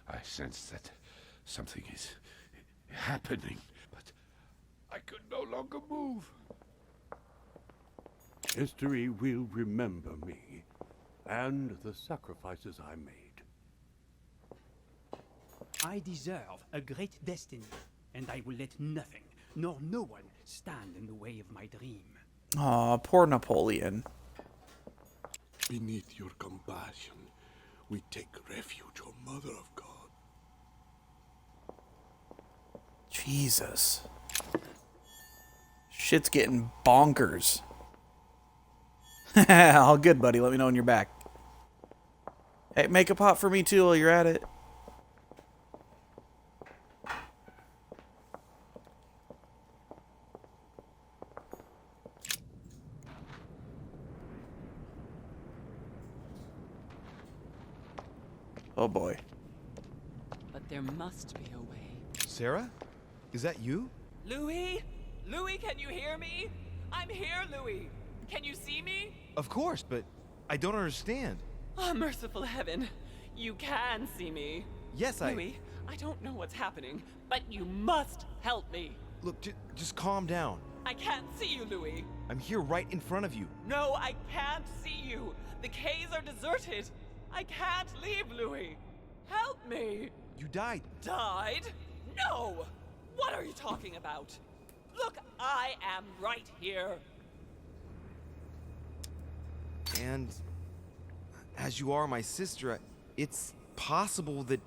I sense that something is happening, but I could no longer move. History will remember me and the sacrifices I made. I deserve a great destiny, and I will let nothing, nor no one, stand in the way of my dream. Aw, poor Napoleon. Beneath your compassion, we take refuge, O Mother of God. Jesus. Shit's getting bonkers. All good, buddy. Let me know when you're back. Hey, make a pot for me too while you're at it. Oh boy. But there must be a way. Sarah? Is that you? Louis? Louis, can you hear me? I'm here, Louis. Can you see me? Of course, but I don't understand. Oh, merciful heaven. You can see me. Yes, Louis, I don't know what's happening, but you must help me. Look, just calm down. I can't see you, Louis. I'm here right in front of you. No, I can't see you. The caves are deserted. I can't leave, Louis. Help me. You died. Died? No! What are you talking about? Look, I am right here. And as you are my sister, it's possible that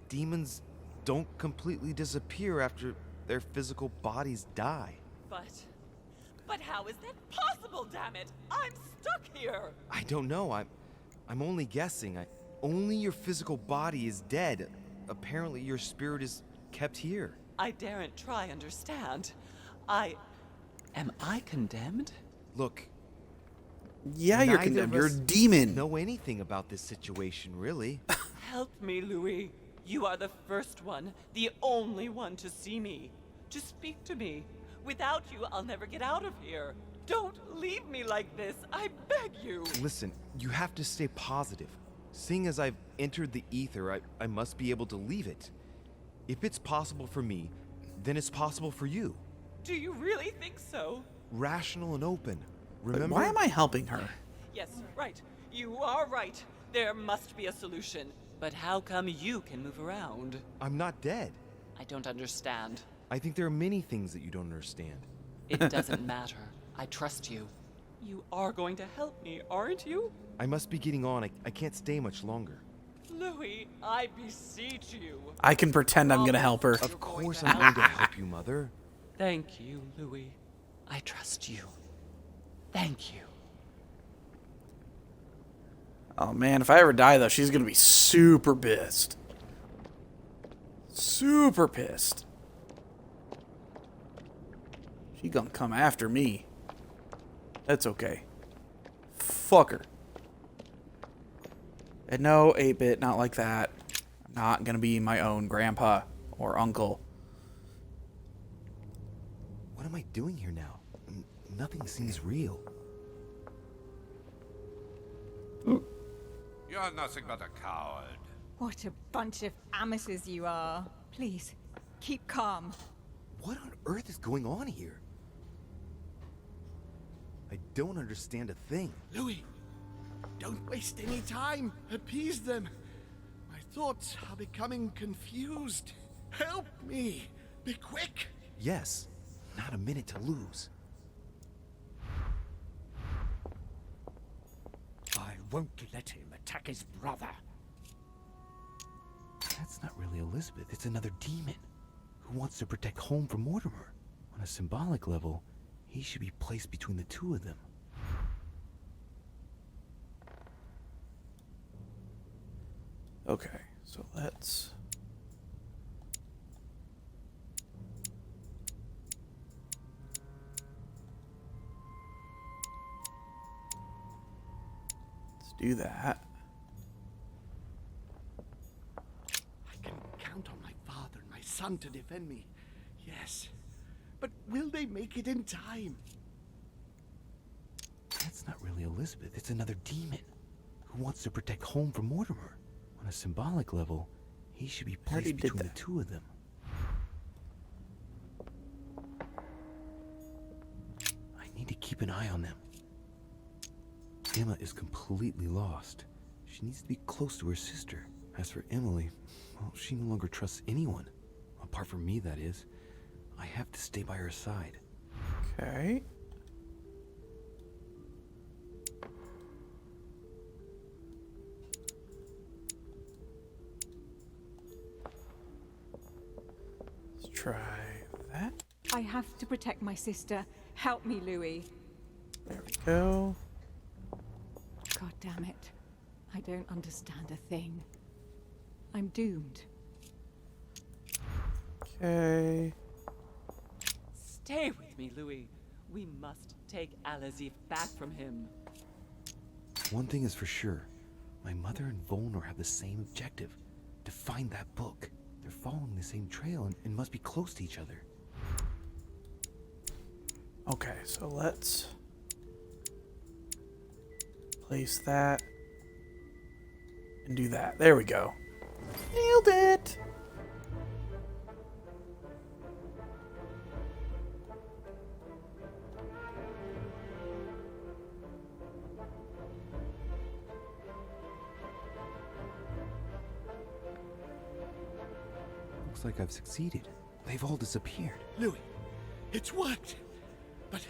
demons don't completely disappear after their physical bodies die. But how is that possible, damn it? I'm stuck here. I don't know. I'm only guessing. Only your physical body is dead. Apparently your spirit is kept here. I daren't try understand. Am I condemned? Look. Yeah, you're condemned. You're a demon. Know anything about this situation, really? Help me, Louis. You are the first one, the only one to see me. To speak to me. Without you, I'll never get out of here. Don't leave me like this, I beg you. Listen, you have to stay positive. Seeing as I've entered the ether, I must be able to leave it. If it's possible for me, then it's possible for you. Do you really think so? Rational and open. Remember? Why am I helping her? Yes, right. You are right. There must be a solution. But how come you can move around? I'm not dead. I don't understand. I think there are many things that you don't understand. It doesn't matter. I trust you. You are going to help me, aren't you? I must be getting on. I can't stay much longer. Louis, I beseech you. I can pretend I'm gonna help her. Of course I'm going to help you, Mother. Thank you, Louis. I trust you. Thank you. Oh man, if I ever die though, she's gonna be super pissed. Super pissed. She gonna come after me. That's okay. Fuck her. And no, 8-bit, not like that. I'm not gonna be my own grandpa or uncle. What am I doing here now? Nothing seems real. You're nothing but a coward. What a bunch of amateurs you are. Please, keep calm. What on earth is going on here? I don't understand a thing. Louis, don't waste any time. Appease them. My thoughts are becoming confused. Help me. Be quick. Yes, not a minute to lose. I won't let him attack his brother. That's not really Elizabeth. It's another demon who wants to protect home from Mortimer. On a symbolic level, he should be placed between the two of them. Okay, so let's... do that. I can count on my father and my son to defend me. Yes. But will they make it in time? That's not really Elizabeth. It's another demon who wants to protect home from Mortimer. On a symbolic level, he should be placed between the two of them. I need to keep an eye on them. Emma is completely lost. She needs to be close to her sister. As for Emily, well, she no longer trusts anyone. Apart from me, that is. I have to stay by her side. Okay. try that. I have to protect my sister. Help me, Louis. There we go. God damn it. I don't understand a thing. I'm doomed. Okay. Stay with me, Louis. We must take Al-Azif back from him. One thing is for sure. My mother and Volnor have the same objective. To find that book. They're following the same trail and must be close to each other. Okay, so let's place that and do that. There we go. Nailed it. Looks like I've succeeded. They've all disappeared. Louis, it's worked. But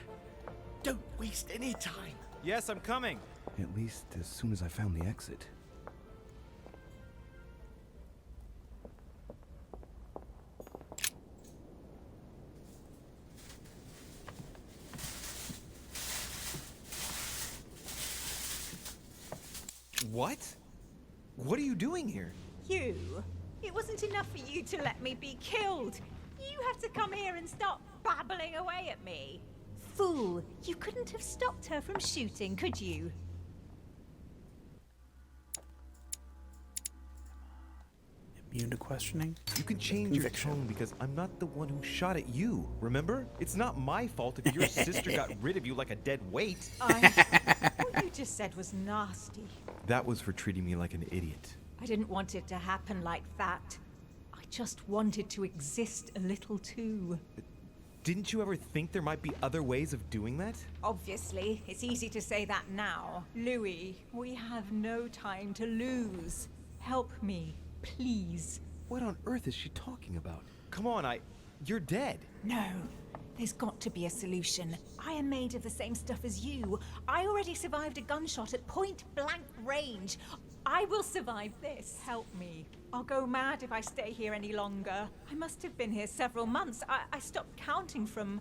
don't waste any time. Yes, I'm coming. At least as soon as I found the exit. What? What are you doing here? You? It wasn't enough for you to let me be killed. You have to come here and start babbling away at me. Fool, you couldn't have stopped her from shooting, could you? Immune to questioning. You can change your tone because I'm not the one who shot at you, remember? It's not my fault if your sister got rid of you like a dead weight. What you just said was nasty. That was for treating me like an idiot. I didn't want it to happen like that. I just wanted to exist a little too. Didn't you ever think there might be other ways of doing that? Obviously, it's easy to say that now. Louis, we have no time to lose. Help me, please. What on earth is she talking about? Come on, you're dead. No, there's got to be a solution. I am made of the same stuff as you. I already survived a gunshot at point-blank range. I will survive this. Help me. I'll go mad if I stay here any longer. I must have been here several months. I stopped counting from...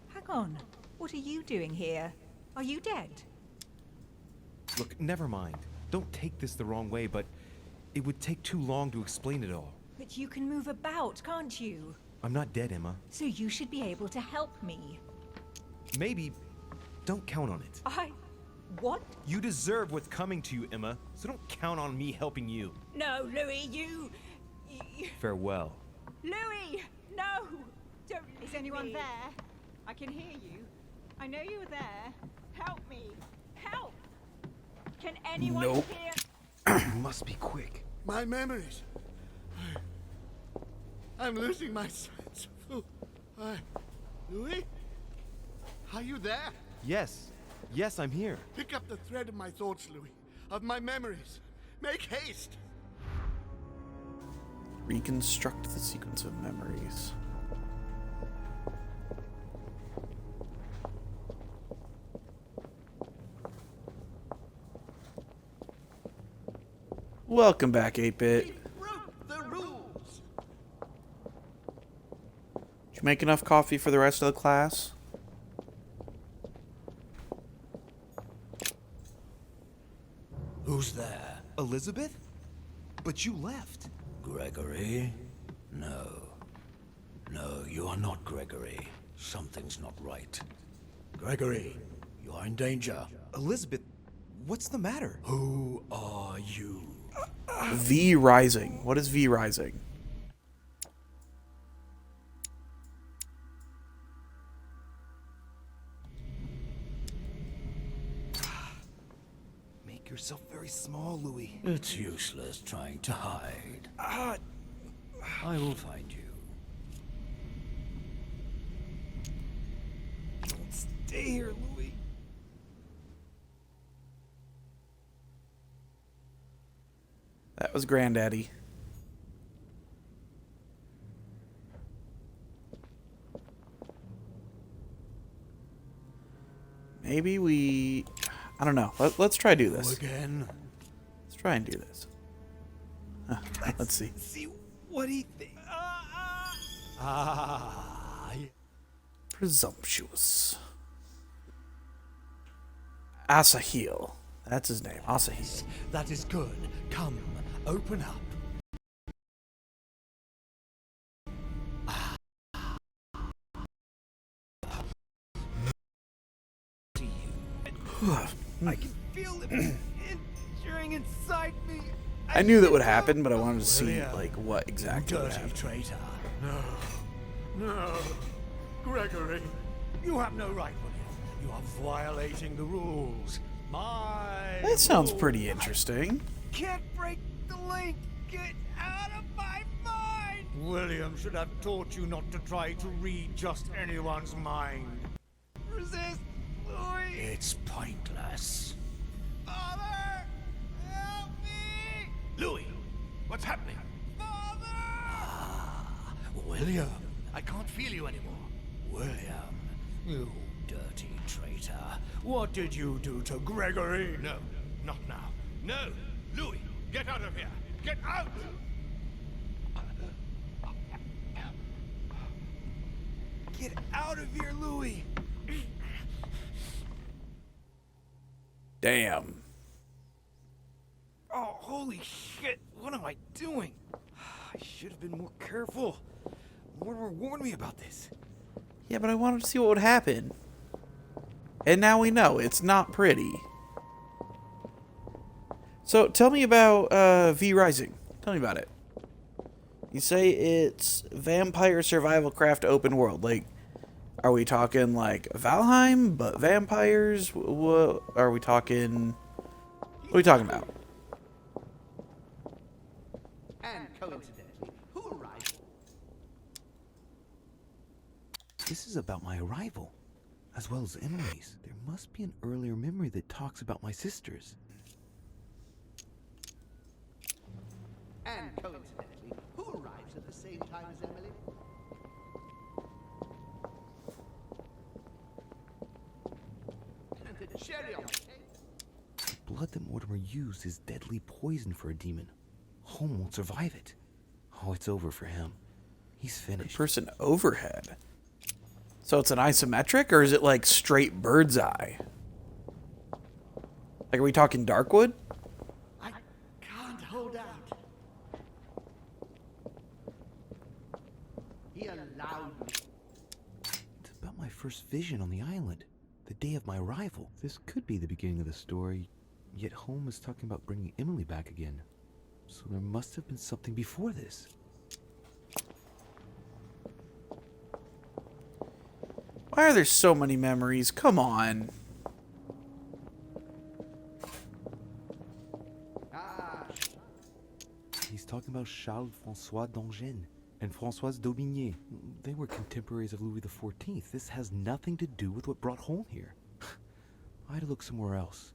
Hang on. What are you doing here? Are you dead? Look, never mind. Don't take this the wrong way, but it would take too long to explain it all. But you can move about, can't you? I'm not dead, Emma. So you should be able to help me. Maybe. Don't count on it. What? You deserve what's coming to you, Emma, so don't count on me helping you. No, Louis, you... Farewell. Louis! No! Don't... Is anyone there? I can hear you. I know you were there. Help me. Help! Can anyone hear... You must be quick. My memories. I'm losing my sense of who... Louis? Are you there? Yes. Yes, I'm here. Pick up the thread of my thoughts, Louis. Of my memories. Make haste. Reconstruct the sequence of memories. Welcome back, 8-Bit. The rules. Did you make enough coffee for the rest of the class? Who's there? Elizabeth? But you left. Gregory? No. No, you are not Gregory. Something's not right. Gregory, you are in danger. Elizabeth, what's the matter? Who are you? V Rising. What is V Rising? Make yourself very small, Louis. It's useless trying to hide. I will find you. Don't stay here, Louis. That was Granddaddy. Maybe we... I don't know. Let's try do this. Again? Let's try and do this. Let's see. See what he thinks. Ah. Presumptuous. Asahel. That's his name, Asahel. That is good. Come, open up. I can feel it entering inside me. I knew that would happen, but I wanted to see like what exactly was Dirty happening. traitor. No. Gregory, you have no right, William. You are violating the rules. That sounds pretty interesting. Can't break the link. Get out of my mind. William should have taught you not to try to read just anyone's mind. Resist, Louis. It's pointless. Father, help me. Louis, what's happening? William, I can't feel you anymore. William, you dirty traitor. What did you do to Gregory? No, not now. No! Louis, get out of here! Get out! Get out of here, Louis. Damn. Oh, holy shit. What am I doing? I should have been more careful. Mortimer warned me about this. Yeah, but I wanted to see what would happen. And now we know. It's not pretty. So, tell me about V Rising. Tell me about it. You say it's vampire survival craft open world. Like, are we talking like Valheim, but vampires? What are we talking? What are we talking about? And coincidentally, who arrived? This is about my arrival, as well as Emily's. There must be an earlier memory that talks about my sisters. And coincidentally, who arrives at the same time as Emily? And the cherry on the cake. The blood that Mortimer used is deadly poison for a demon. Home won't survive it. Oh, it's over for him. He's finished. Person overhead. So it's an isometric, or is it like straight bird's eye? Like, are we talking Darkwood? I can't hold out. He allowed me. It's about my first vision on the island, the day of my arrival. This could be the beginning of the story, yet Holm is talking about bringing Emily back again. So there must have been something before this. Why are there so many memories? Come on. He's talking about Charles-François d'Angennes and Françoise d'Aubigné. They were contemporaries of Louis XIV. This has nothing to do with what brought Holm here. I had to look somewhere else.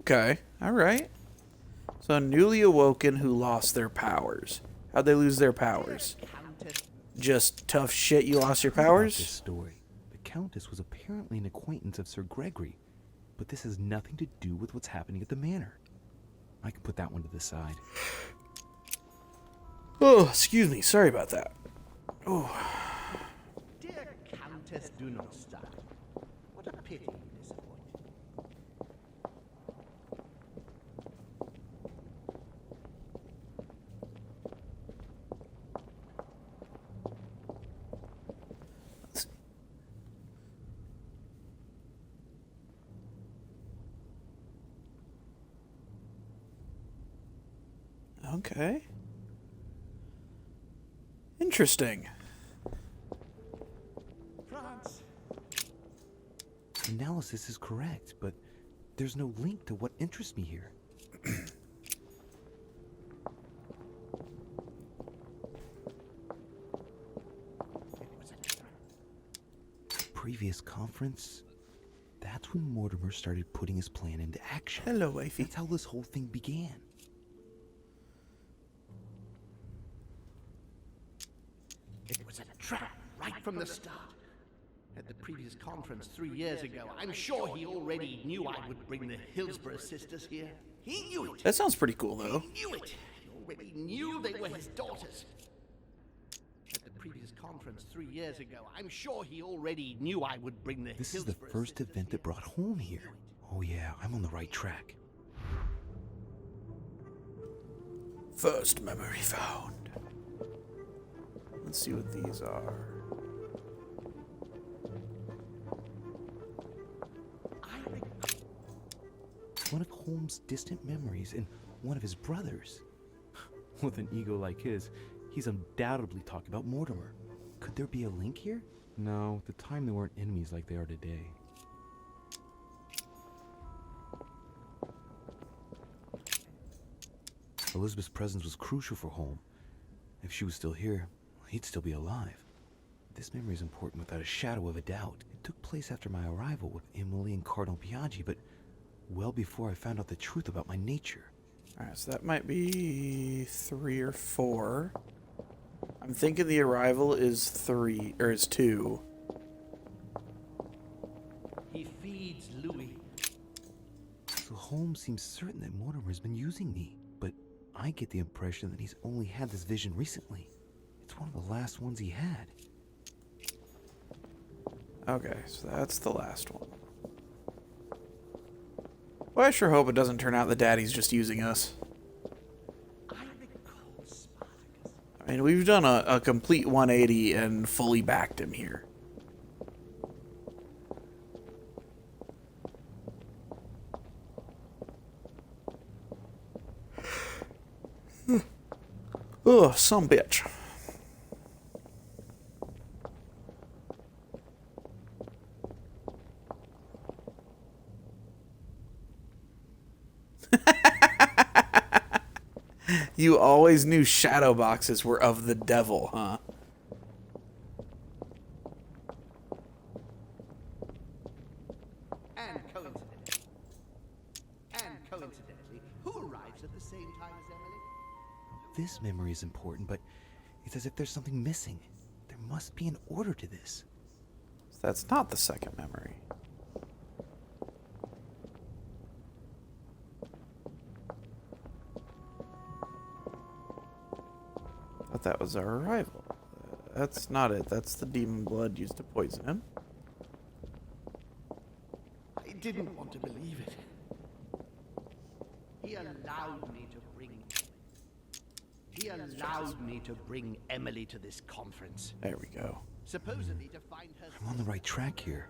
Okay, alright. So, newly awoken who lost their powers. How'd they lose their powers? Just tough shit, you lost your powers? This story. The Countess was apparently an acquaintance of Sir Gregory, but this has nothing to do with what's happening at the manor. I can put that one to the side. Oh, excuse me. Sorry about that. Oh. Dear Countess, do not start. What a pity you disappoint. Okay. Interesting. France. Analysis is correct, but there's no link to what interests me here. Previous conference, that's when Mortimer started putting his plan into action. Hello, wifey. That's how this whole thing began. It was a trap right from the start. At the previous conference 3 years ago, I'm sure he already knew I would bring the Hillsborough sisters here. He knew it. That sounds pretty cool, though. He knew it. He when he knew they were his daughters. At the previous conference 3 years ago, I'm sure he already knew I would bring the This is the Hillsborough first sisters event that brought home here. Oh yeah, I'm on the right track. First memory found. Let's see what these are. One of Holmes' distant memories and one of his brothers. With an ego like his, he's undoubtedly talking about Mortimer. Could there be a link here? No, at the time they weren't enemies like they are today. Elizabeth's presence was crucial for Holmes. If she was still here, he'd still be alive. This memory is important without a shadow of a doubt. It took place after my arrival with Emily and Cardinal Biaggi, but well before I found out the truth about my nature. Alright, so that might be 3 or 4. I'm thinking the arrival is 3, or is 2. He feeds Louis. So Holmes seems certain that Mortimer's been using me, but I get the impression that he's only had this vision recently. It's one of the last ones he had. Okay, so that's the last one. Well, I sure hope it doesn't turn out that Daddy's just using us. I mean, we've done a complete 180 and fully backed him here. Ugh, some bitch. You always knew shadow boxes were of the devil, huh? And coincidentally, who arrives at the same time as Emily? This memory is important, but it's as if there's something missing. There must be an order to this. So that's not the second memory. Thought that was our arrival. That's not it. That's the demon blood used to poison him. I didn't want to believe it. He allowed me to bring Emily to this conference. There we go. Supposedly to find her. I'm on the right track here.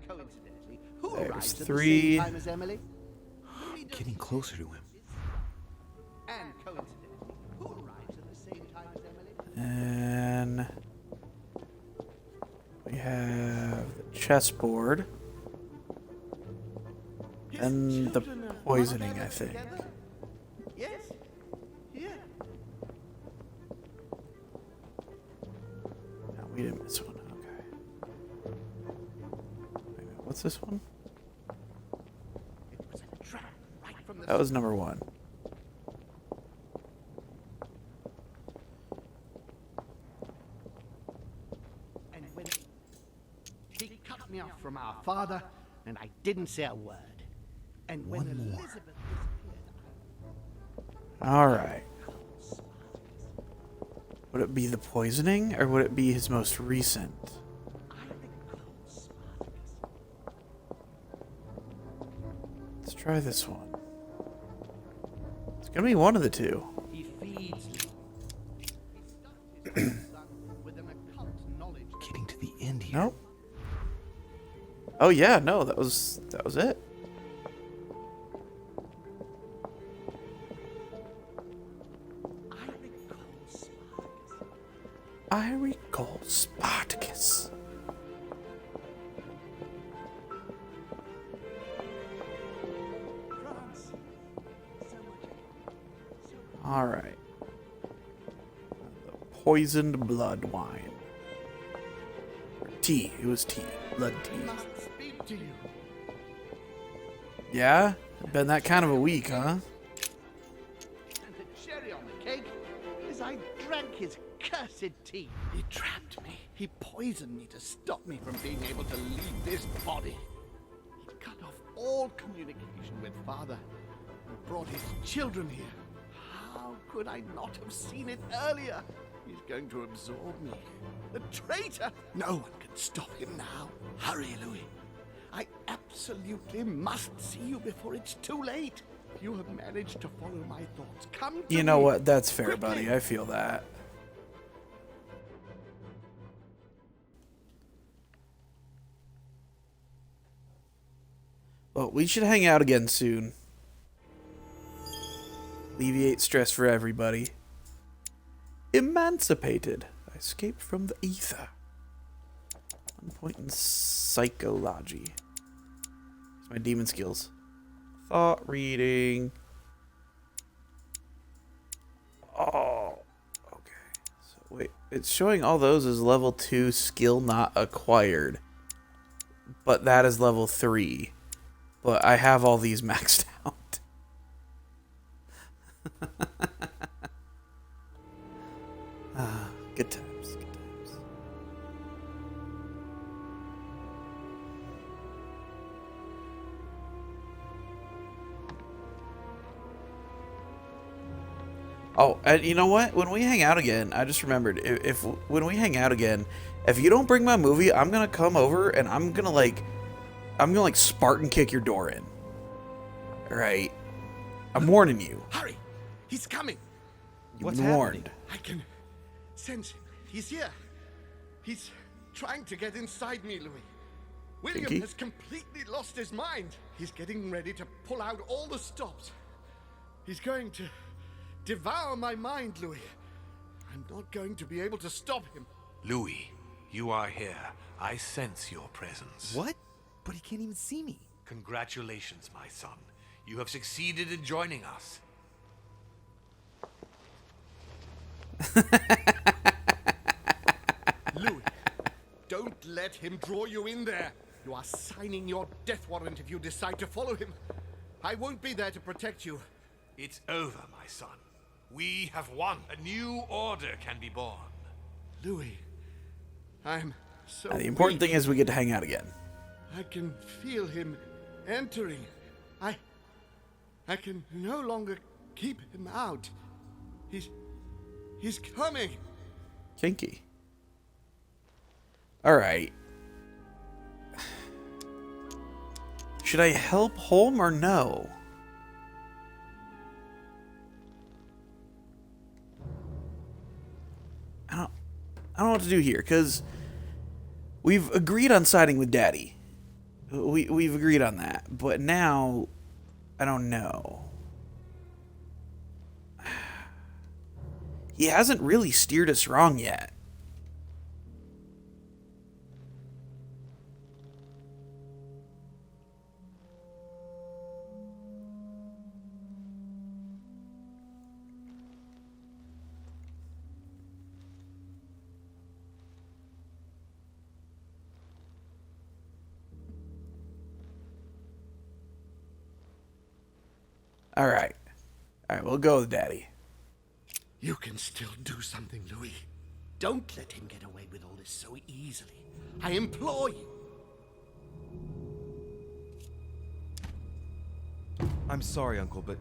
Coincidentally, who There's arrives at the 3. same time as Emily? Getting closer to him. And coincidentally, who arrives at the same time as Emily? And we have the chessboard and the poisoning, I think. Yes. Yeah. No, we didn't miss one. Okay. Wait a minute, what's this one? That was number 1. And when he cut me off from our father, and I didn't say a word. And when One more. Elizabeth All right. Would it be the poisoning, or would it be his most recent? Let's try this one. It's gonna be one of the two. he feeds with an occult knowledge. Getting to the end here. Nope. Oh yeah, no, that was it. I recall Spartacus. All right. The poisoned blood wine. Or tea. It was tea. Blood tea. Must speak to you. Yeah? Been that kind of a week, huh? And the cherry on the cake is I drank his cursed tea. He trapped me. He poisoned me to stop me from being able to leave this body. He cut off all communication with Father and brought his children here. How could I not have seen it earlier? He's going to absorb me. The traitor! No one can stop him now. Hurry, Louis. I absolutely must see you before it's too late. You have managed to follow my thoughts. Come to You know me. what? That's fair, Quickly. buddy. I feel that. Well, we should hang out again soon. Alleviate stress for everybody. Emancipated. I escaped from the ether. 1 point in psychology. It's my demon skills. Thought reading. Oh. Okay. So wait, it's showing all those as level 2 skill not acquired. But that is level 3. But I have all these maxed out. Good times, good times. Oh, and you know what? When we hang out again, I just remembered, if when we hang out again, if you don't bring my movie, I'm gonna come over and I'm gonna like Spartan kick your door in. All right, I'm warning you. Hurry! He's coming! You've been warned. I can sense him. He's here. He's trying to get inside me, Louis. William Kinky? has completely lost his mind. He's getting ready to pull out all the stops. He's going to devour my mind, Louis. I'm not going to be able to stop him. Louis, you are here. I sense your presence. What? But he can't even see me. Congratulations, my son. You have succeeded in joining us. Louis, don't let him draw you in there. You are signing your death warrant if you decide to follow him. I won't be there to protect you. It's over, my son. We have won. A new order can be born. Louis, I'm so The important weak. thing is we get to hang out again. I can feel him entering. I can no longer keep him out. He's coming. Kinky. Alright. Should I help Holm or no? I don't know what to do here, because we've agreed on siding with Daddy. We've agreed on that, but now I don't know. He hasn't really steered us wrong yet. All right, we'll go with Daddy. You can still do something, Louis. Don't let him get away with all this so easily. I implore you. I'm sorry, Uncle, but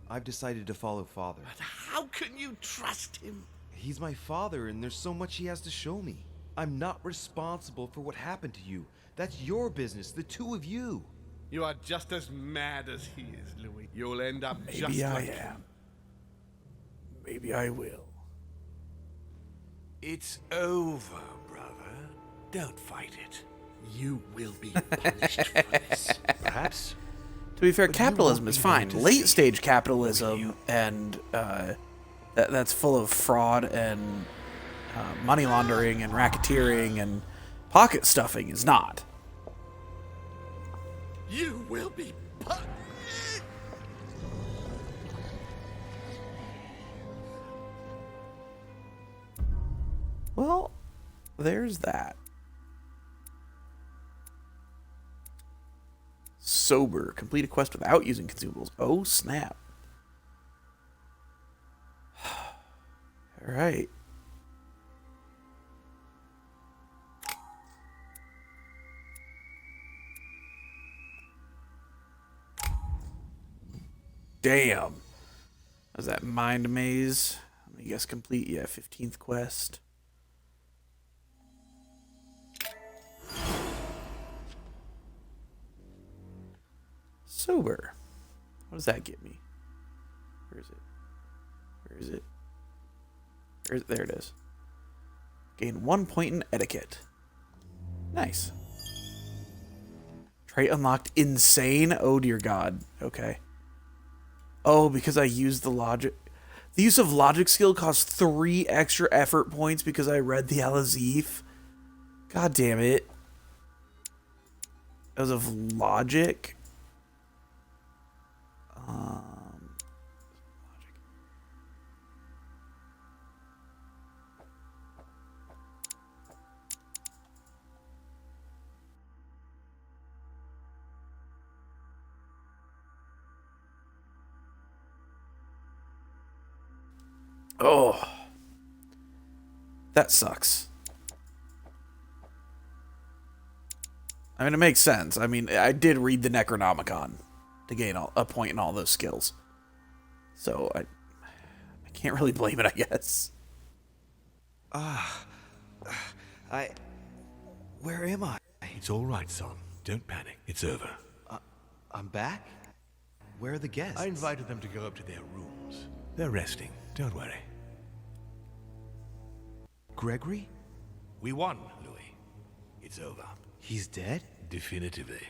I've decided to follow Father. But how can you trust him? He's my father, and there's so much he has to show me. I'm not responsible for what happened to you. That's your business, the two of you. You are just as mad as he is, Louis. You'll end up just Maybe I like am. him. Maybe I will. It's over, brother. Don't fight it. You will be punished for this. Perhaps. To be fair, But you capitalism won't is be fine. there to Late see, stage capitalism and that's full of fraud and money laundering and racketeering and pocket stuffing is not. You will be punished. Well, there's that. Sober. Complete a quest without using consumables. Oh, snap. All right. Damn. Was that mind maze? I guess complete. Yeah, 15th quest. Sober. What does that get me? Where is it? Where is it? There it is. Gain 1 point in etiquette. Nice. Trait unlocked. Insane. Oh dear God. Okay. Oh, because I used the logic. The use of logic skill costs 3 extra effort points because I read the Al-Azif. God damn it. Because of logic. Oh, that sucks. I mean, it makes sense. I mean, I did read the Necronomicon to gain a point in all those skills. So I can't really blame it, I guess. Where am I? It's all right, son. Don't panic. It's over. I'm back? Where are the guests? I invited them to go up to their rooms. They're resting. Don't worry. Gregory? We won, Louis. It's over. He's dead? Definitively.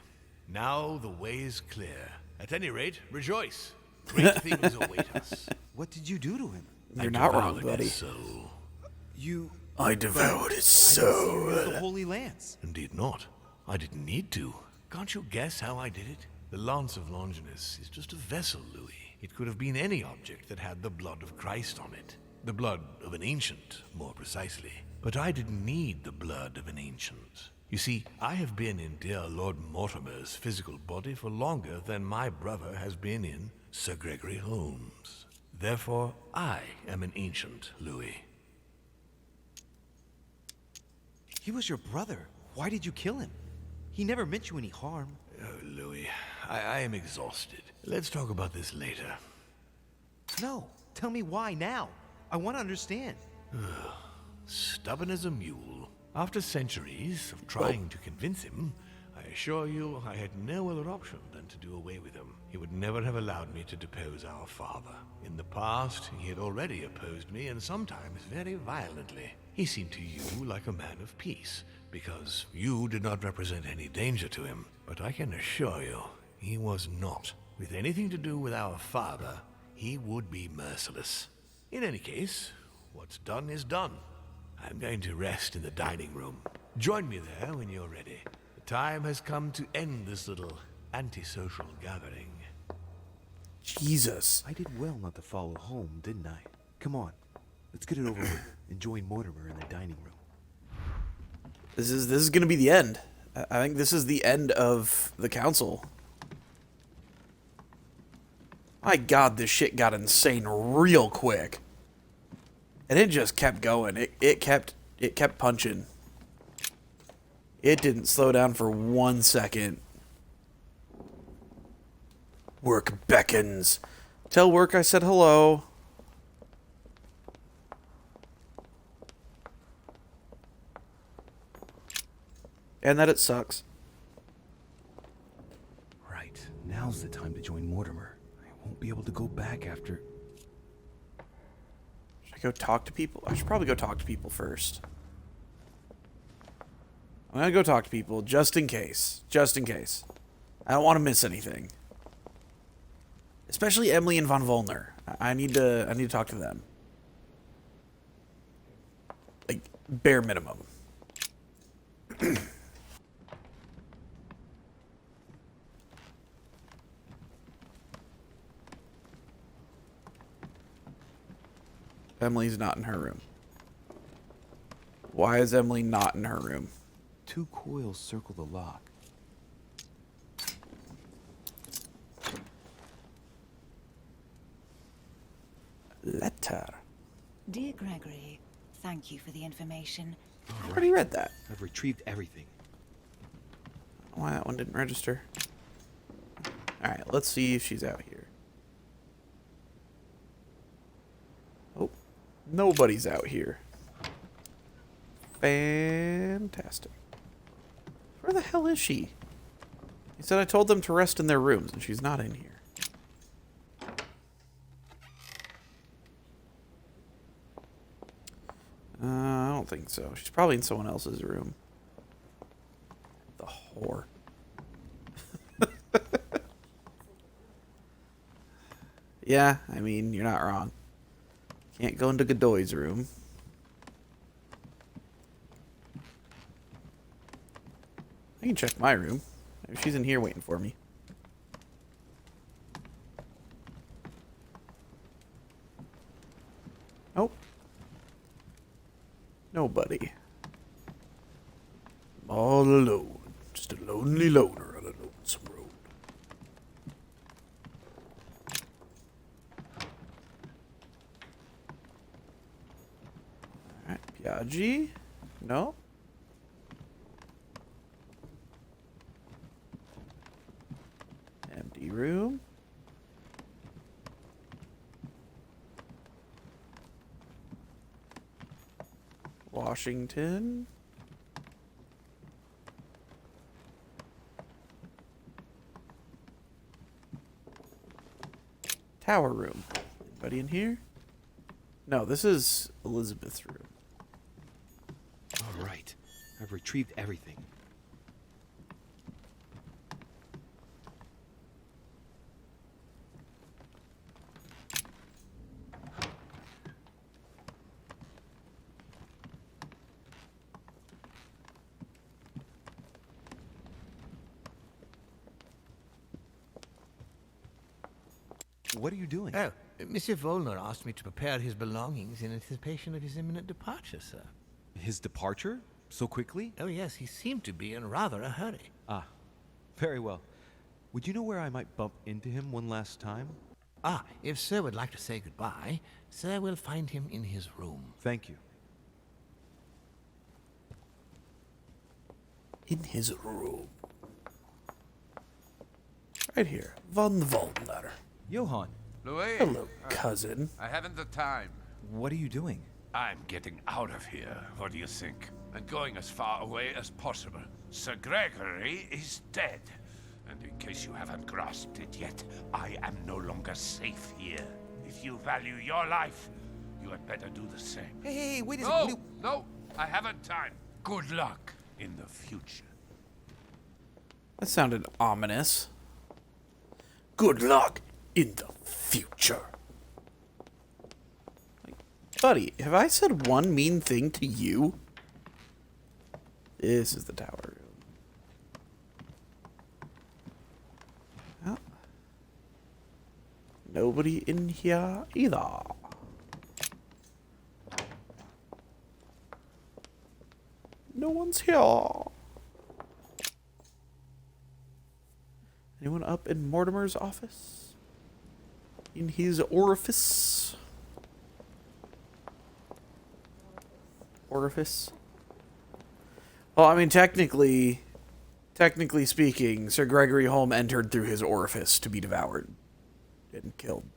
Now the way is clear. At any rate, rejoice. Great things await us. What did you do to him? You're not wrong, buddy. I devoured his soul. The Holy Lance. Indeed not. I didn't need to. Can't you guess how I did it? The Lance of Longinus is just a vessel, Louis. It could have been any object that had the blood of Christ on it. The blood of an ancient, more precisely. But I didn't need the blood of an ancient. You see, I have been in dear Lord Mortimer's physical body for longer than my brother has been in Sir Gregory Holmes. Therefore, I am an ancient, Louis. He was your brother. Why did you kill him? He never meant you any harm. Oh, Louis, I am exhausted. Let's talk about this later. No, tell me why now. I want to understand. Stubborn as a mule. After centuries of trying to convince him, I assure you I had no other option than to do away with him. He would never have allowed me to depose our father. In the past, he had already opposed me, and sometimes very violently. He seemed to you like a man of peace, because you did not represent any danger to him. But I can assure you, he was not. With anything to do with our father, he would be merciless. In any case, what's done is done. I'm going to rest in the dining room. Join me there when you're ready. The time has come to end this little antisocial gathering. Jesus. I did well not to follow home, didn't I? Come on, let's get it over with and join Mortimer in the dining room. This is gonna be the end. I think this is the end of the council. My God, this shit got insane real quick. And it just kept going. It kept punching. It didn't slow down for 1 second. Work beckons. Tell work I said hello. And that it sucks. Right. Now's the time to join Mortimer. I won't be able to go back after... Should I go talk to people? I should probably go talk to people first. I'm gonna go talk to people just in case. Just in case. I don't want to miss anything. Especially Emily and Von Volner. I need to talk to them. Like, bare minimum. Emily's not in her room. Why is Emily not in her room? 2 coils circle the lock. her. Dear Gregory, thank you for the information. I already read that. I've retrieved everything. Why that one didn't register. Alright, let's see if she's out here. Oh, nobody's out here. Fantastic. Where the hell is she? He said I told them to rest in their rooms, and she's not in here. I don't think so. She's probably in someone else's room. The whore. Yeah, I mean, you're not wrong. Can't go into Godoy's room. I can check my room. Maybe she's in here waiting for me. Oh. Nobody. I'm all alone. Just a lonely loner on a lonesome road. Alright, Piaggi? No? Empty room. Washington. Tower room. Anybody in here? No, this is Elizabeth's room. All right. I've retrieved everything. What are you doing? Oh, Monsieur Volner asked me to prepare his belongings in anticipation of his imminent departure, sir. His departure? So quickly? Oh, yes, he seemed to be in rather a hurry. Ah, very well. Would you know where I might bump into him one last time? Ah, if Sir would like to say goodbye, Sir will find him in his room. Thank you. In his room. Right here. Von Volner. Johann. Louis. Hello, cousin. I haven't the time. What are you doing? I'm getting out of here. What do you think? And going as far away as possible. Sir Gregory is dead. And in case you haven't grasped it yet, I am no longer safe here. If you value your life, you had better do the same. Hey, wait a No, second. no, I haven't time. Good luck in the future. That sounded ominous. Good luck in the future. Like, buddy, have I said one mean thing to you? This is the tower room. Oh. Nobody in here either. No one's here. Anyone up in Mortimer's office? In his orifice? Orifice? Well, I mean, technically speaking, Sir Gregory Holm entered through his orifice to be devoured and killed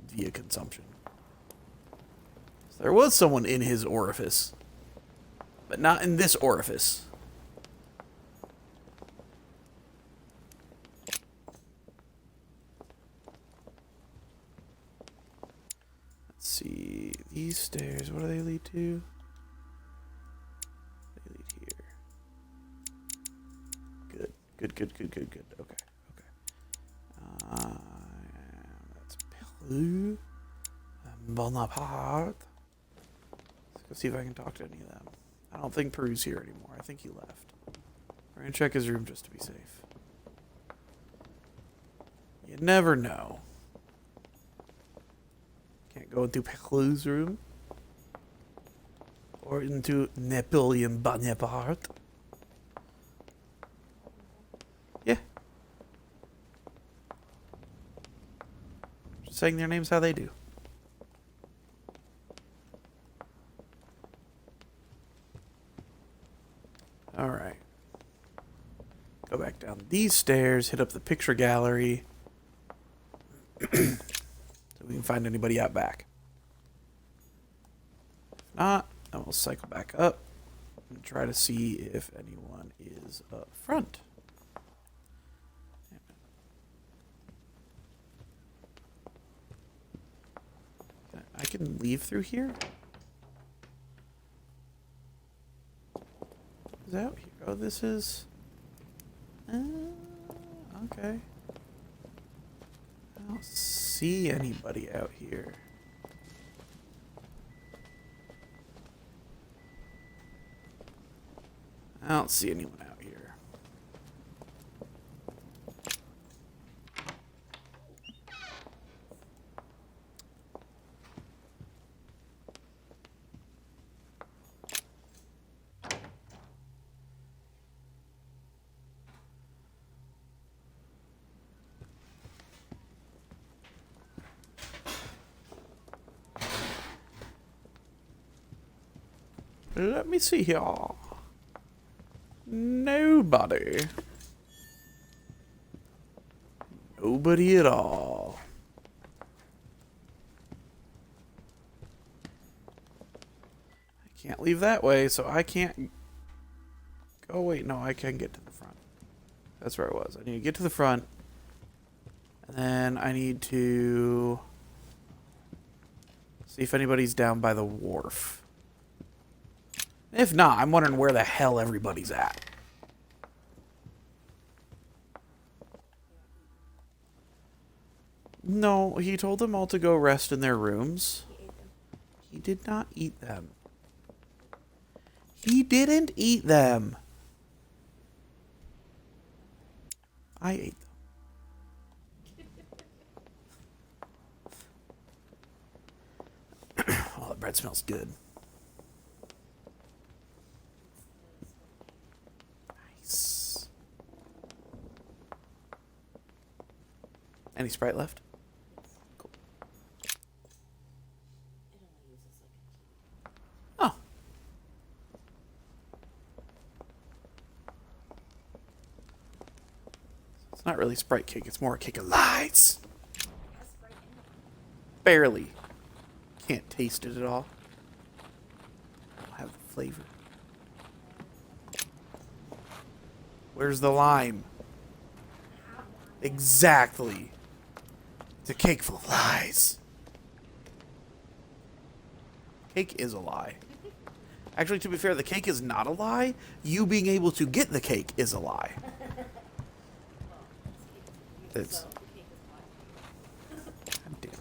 via consumption. So there was someone in his orifice, but not in this orifice. Let's see, these stairs, what do they lead to? They lead here. Good. Okay. That's Peru. Bonaparte. Let's go see if I can talk to any of them. I don't think Peru's here anymore. I think he left. We're gonna check his room just to be safe. You never know. Can't go into Peru's room. Or into Napoleon Bonaparte. Yeah. Just saying their names how they do. these stairs, hit up the picture gallery, so we can find anybody out back. If not, then we'll cycle back up and try to see if anyone is up front. I can leave through here? Is that out here? Oh, this is... okay. I don't see anybody out here. I don't see anyone out here. Let me see here. Nobody. Nobody at all. I can't leave that way, so I can't... Oh, wait, no, I can get to the front. That's where I was. I need to get to the front. And then I need to... see if anybody's down by the wharf. If not, I'm wondering where the hell everybody's at. No, he told them all to go rest in their rooms. He did not eat them. He didn't eat them. I ate them. Oh, the bread smells good. Nice. Any Sprite left? Cool. Oh. It's not really Sprite cake, it's more a cake of lies. Barely. Can't taste it at all. I don't have the flavor. Where's the lime? Exactly. It's a cake full of lies. Cake is a lie. Actually, to be fair, the cake is not a lie. You being able to get the cake is a lie. It's... God damn it.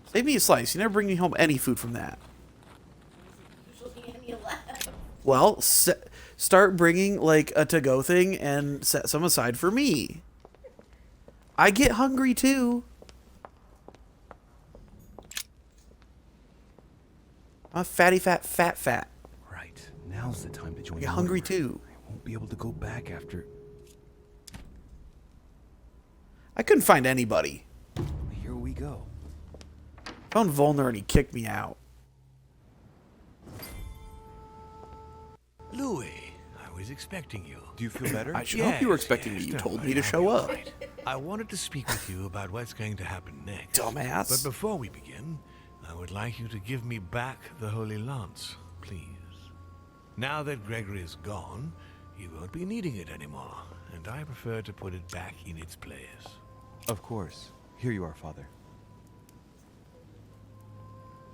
Save me a slice. You never bring me home any food from that. Well, start bringing, like, a to-go thing and set some aside for me. I get hungry, too. I'm a fatty fat. Right. Now's the time to join. I get hungry, too. I won't be able to go back after... I couldn't find anybody. Here we go. Found Volner and he kicked me out. Louis, I was expecting you. Do you feel better? I should hope you were expecting me. You told me to show up. Right. I wanted to speak with you about what's going to happen next. Dumbass. But before we begin, I would like you to give me back the Holy Lance, please. Now that Gregory is gone, you won't be needing it anymore, and I prefer to put it back in its place. Of course. Here you are, Father.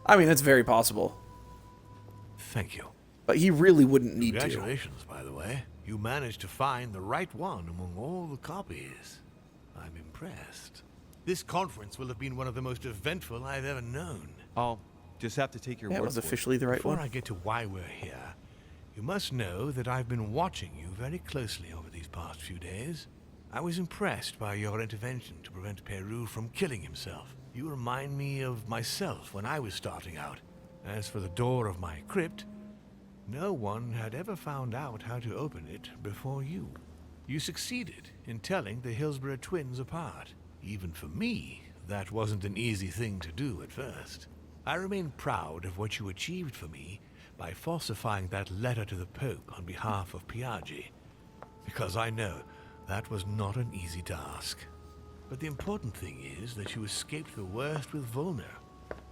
I mean, that's very possible. Thank you. But he really wouldn't need to. Congratulations, by the way. You managed to find the right one among all the copies. I'm impressed. This conference will have been one of the most eventful I've ever known. I'll just have to take your word That was for it. officially the right Before one. I get to why we're here, you must know that I've been watching you very closely over these past few days. I was impressed by your intervention to prevent Peru from killing himself. You remind me of myself when I was starting out. As for the door of my crypt, no one had ever found out how to open it before you. You succeeded in telling the Hillsborough twins apart. Even for me, that wasn't an easy thing to do at first. I remain proud of what you achieved for me by falsifying that letter to the Pope on behalf of Piaggi. because I know that was not an easy task. But the important thing is that you escaped the worst with Volnir,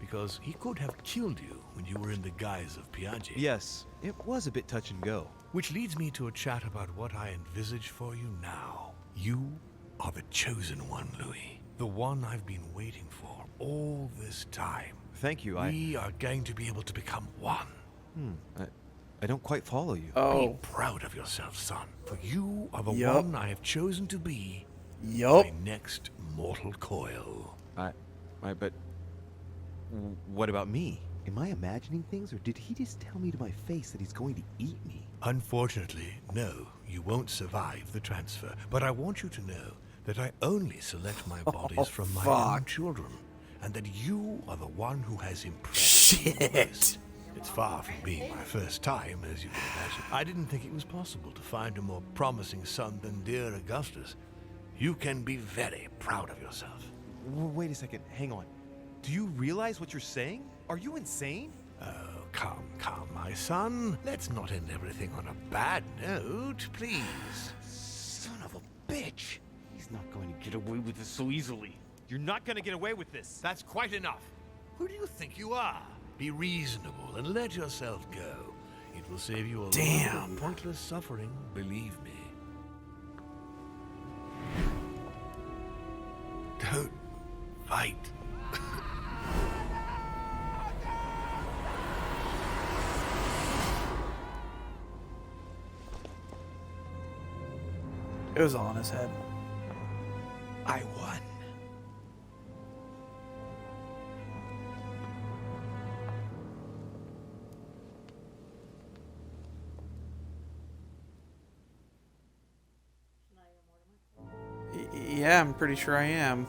because he could have killed you when you were in the guise of Piaget. Yes, it was a bit touch and go. Which leads me to a chat about what I envisage for you now. You are the chosen one, Louis. The one I've been waiting for all this time. Thank you, We are going to be able to become one. I don't quite follow you. Be proud of yourself, son, for you are the Yup. one I have chosen to be Yup. my next mortal coil. But what about me? Am I imagining things, or did he just tell me to my face that he's going to eat me? Unfortunately, no, you won't survive the transfer. But I want you to know that I only select my bodies from my own children, and that you are the one who has impressed me the most. It's far from being my first time, as you can imagine. I didn't think it was possible to find a more promising son than dear Augustus. You can be very proud of yourself. Wait a second, hang on. Do you realize what you're saying? Are you insane? Oh, come, my son. Let's not end everything on a bad note, please. Son of a bitch! He's not going to get away with this so easily. You're not going to get away with this. That's quite enough. Who do you think you are? Be reasonable and let yourself go. It will save you a lot of pointless suffering, believe me. Don't fight. It was all in his head. I won. Yeah, I'm pretty sure I am.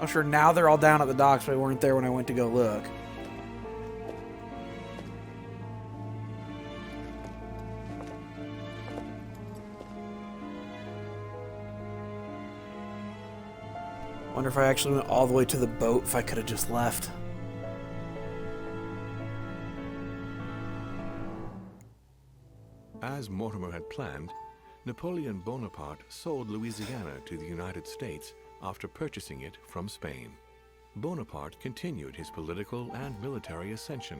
I'm sure now they're all down at the docks, but they weren't there when I went to go look. Wonder if I actually went all the way to the boat, if I could have just left. As Mortimer had planned, Napoleon Bonaparte sold Louisiana to the United States after purchasing it from Spain. Bonaparte continued his political and military ascension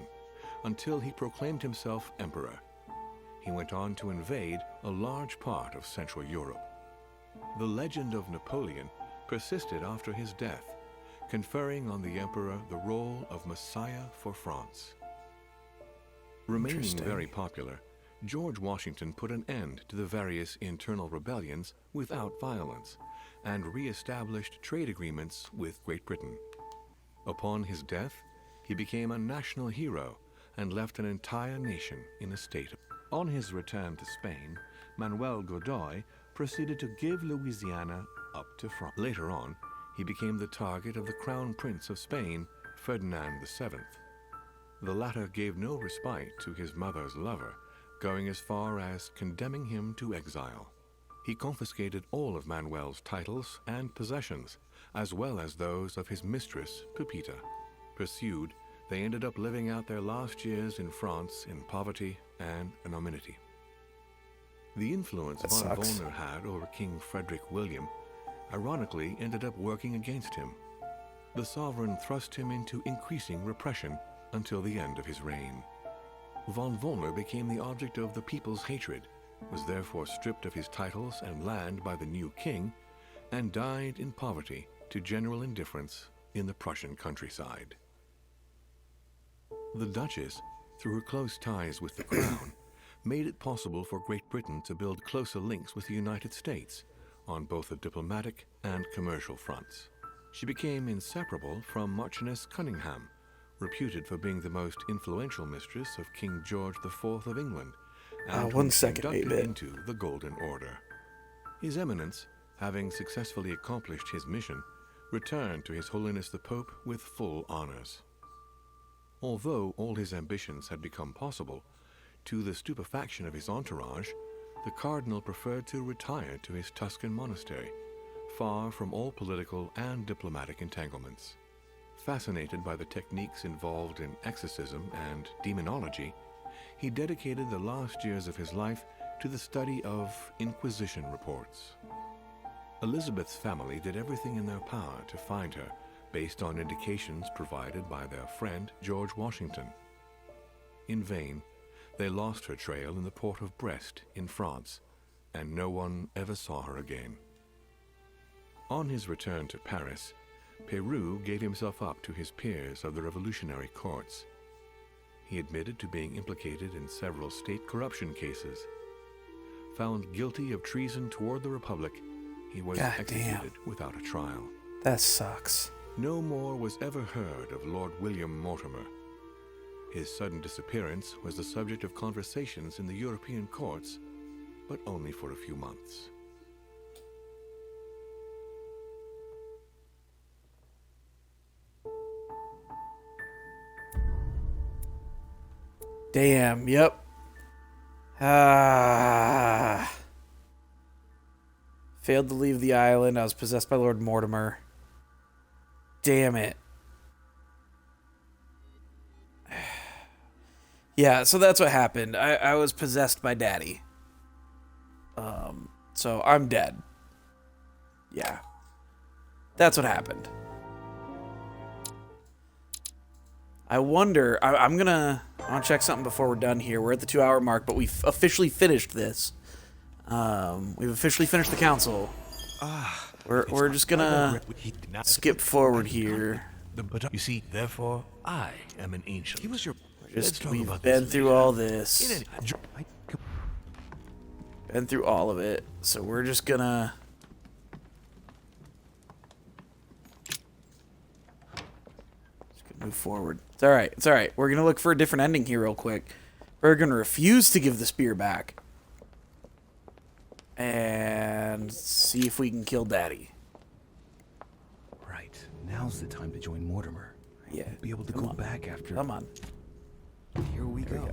until he proclaimed himself emperor. He went on to invade a large part of Central Europe. The legend of Napoleon persisted after his death, conferring on the emperor the role of Messiah for France. Remaining very popular, George Washington put an end to the various internal rebellions without violence and re-established trade agreements with Great Britain. Upon his death, he became a national hero and left an entire nation in a state. On his return to Spain, Manuel Godoy proceeded to give Louisiana up to France. Later on, he became the target of the Crown Prince of Spain, Ferdinand VII. The latter gave no respite to his mother's lover, going as far as condemning him to exile. He confiscated all of Manuel's titles and possessions, as well as those of his mistress, Pepita. Pursued, they ended up living out their last years in France in poverty and anonymity. The influence von Volnir had over King Frederick William ironically ended up working against him. The sovereign thrust him into increasing repression until the end of his reign. Von Volnir became the object of the people's hatred, was therefore stripped of his titles and land by the new king, and died in poverty to general indifference in the Prussian countryside. The Duchess, through her close ties with the crown, made it possible for Great Britain to build closer links with the United States on both the diplomatic and commercial fronts. She became inseparable from Marchioness Cunningham, reputed for being the most influential mistress of King George IV of England, and one second, inducted into the Golden Order. His Eminence, having successfully accomplished his mission, returned to His Holiness the Pope with full honors. Although all his ambitions had become possible, to the stupefaction of his entourage, the Cardinal preferred to retire to his Tuscan monastery, far from all political and diplomatic entanglements. Fascinated by the techniques involved in exorcism and demonology, he dedicated the last years of his life to the study of Inquisition reports. Elizabeth's family did everything in their power to find her, based on indications provided by their friend George Washington. In vain, they lost her trail in the port of Brest in France, and no one ever saw her again. On his return to Paris, Peru gave himself up to his peers of the revolutionary courts. He admitted to being implicated in several state corruption cases. Found guilty of treason toward the Republic, he was executed without a trial. That sucks. No more was ever heard of Lord William Mortimer. His sudden disappearance was the subject of conversations in the European courts, but only for a few months. Damn, yep. Failed to leave the island. I was possessed by Lord Mortimer. Damn it. Yeah, so that's what happened. I was possessed by Daddy. So I'm dead. Yeah. That's what happened. I wonder, I'm gonna check something before we're done here. We're at the 2-hour mark, but we've officially finished this. We've officially finished the council. We're just gonna skip forward here. But you see, therefore, I am an ancient. He was your. We've been through all this. Been through all of it, so we're just gonna. Move forward. It's all right. It's all right. We're gonna look for a different ending here real quick. We're gonna refuse to give the spear back, and see if we can kill Daddy. Right. Now's the time to join Mortimer. Yeah. We'll be able to go back after. Come on. Here we go.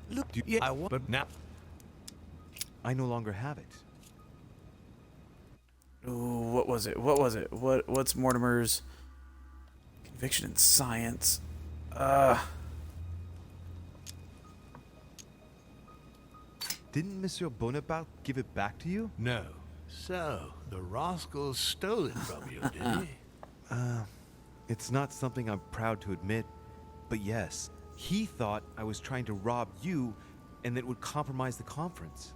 Look, yeah, I want, but now I no longer have it. Ooh, what was it? What was it? What's Mortimer's conviction in science? Didn't Monsieur Bonaparte give it back to you? No. So, the rascal stole it from you, did he? It's not something I'm proud to admit, but yes, he thought I was trying to rob you and that it would compromise the conference.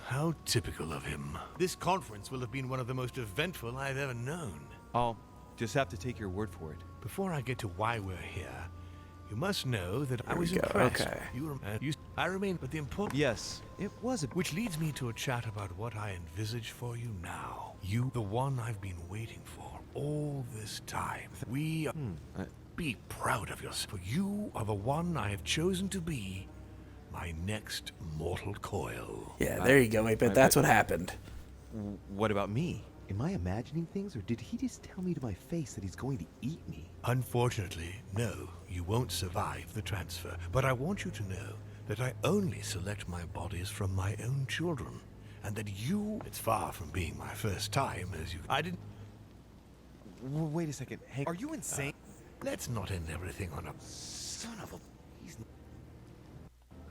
How typical of him. This conference will have been one of the most eventful I've ever known. I'll just have to take your word for it. Before I get to why we're here, you must know that I was impressed. Okay. I remain, but the important... Yes, it was a... Which leads me to a chat about what I envisage for you now. You, the one I've been waiting for all this time. We are... Be proud of yourself, for you are the one I have chosen to be my next mortal coil. Yeah, there you go, 8-Bit. That's what happened. What about me? Am I imagining things, or did he just tell me to my face that he's going to eat me? Unfortunately, no, you won't survive the transfer. But I want you to know that I only select my bodies from my own children, and that you... It's far from being my first time, as you... I didn't... Wait a second, Hank, are you insane? Let's not end everything on a... Son of a...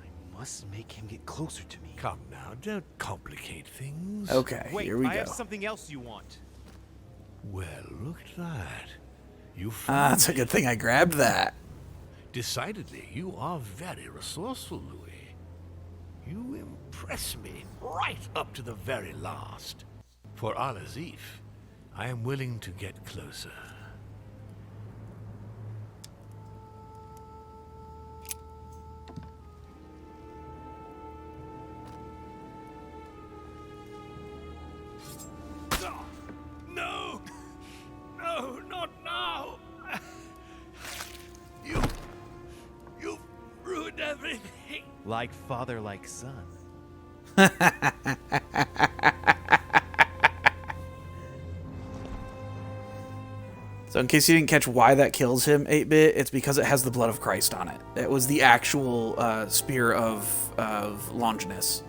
I must make him get closer to me. Come now, don't complicate things. Okay, wait, here we go. I have something else you want. Well, look at that. You it's a good thing I grabbed that. Decidedly, you are very resourceful, Louis. You impress me right up to the very last. For Al-Azif, I am willing to get closer. No! No, not now! You've ruined everything. Like father, like son. So in case you didn't catch why that kills him, 8-Bit, it's because it has the blood of Christ on it. It was the actual spear of Longinus.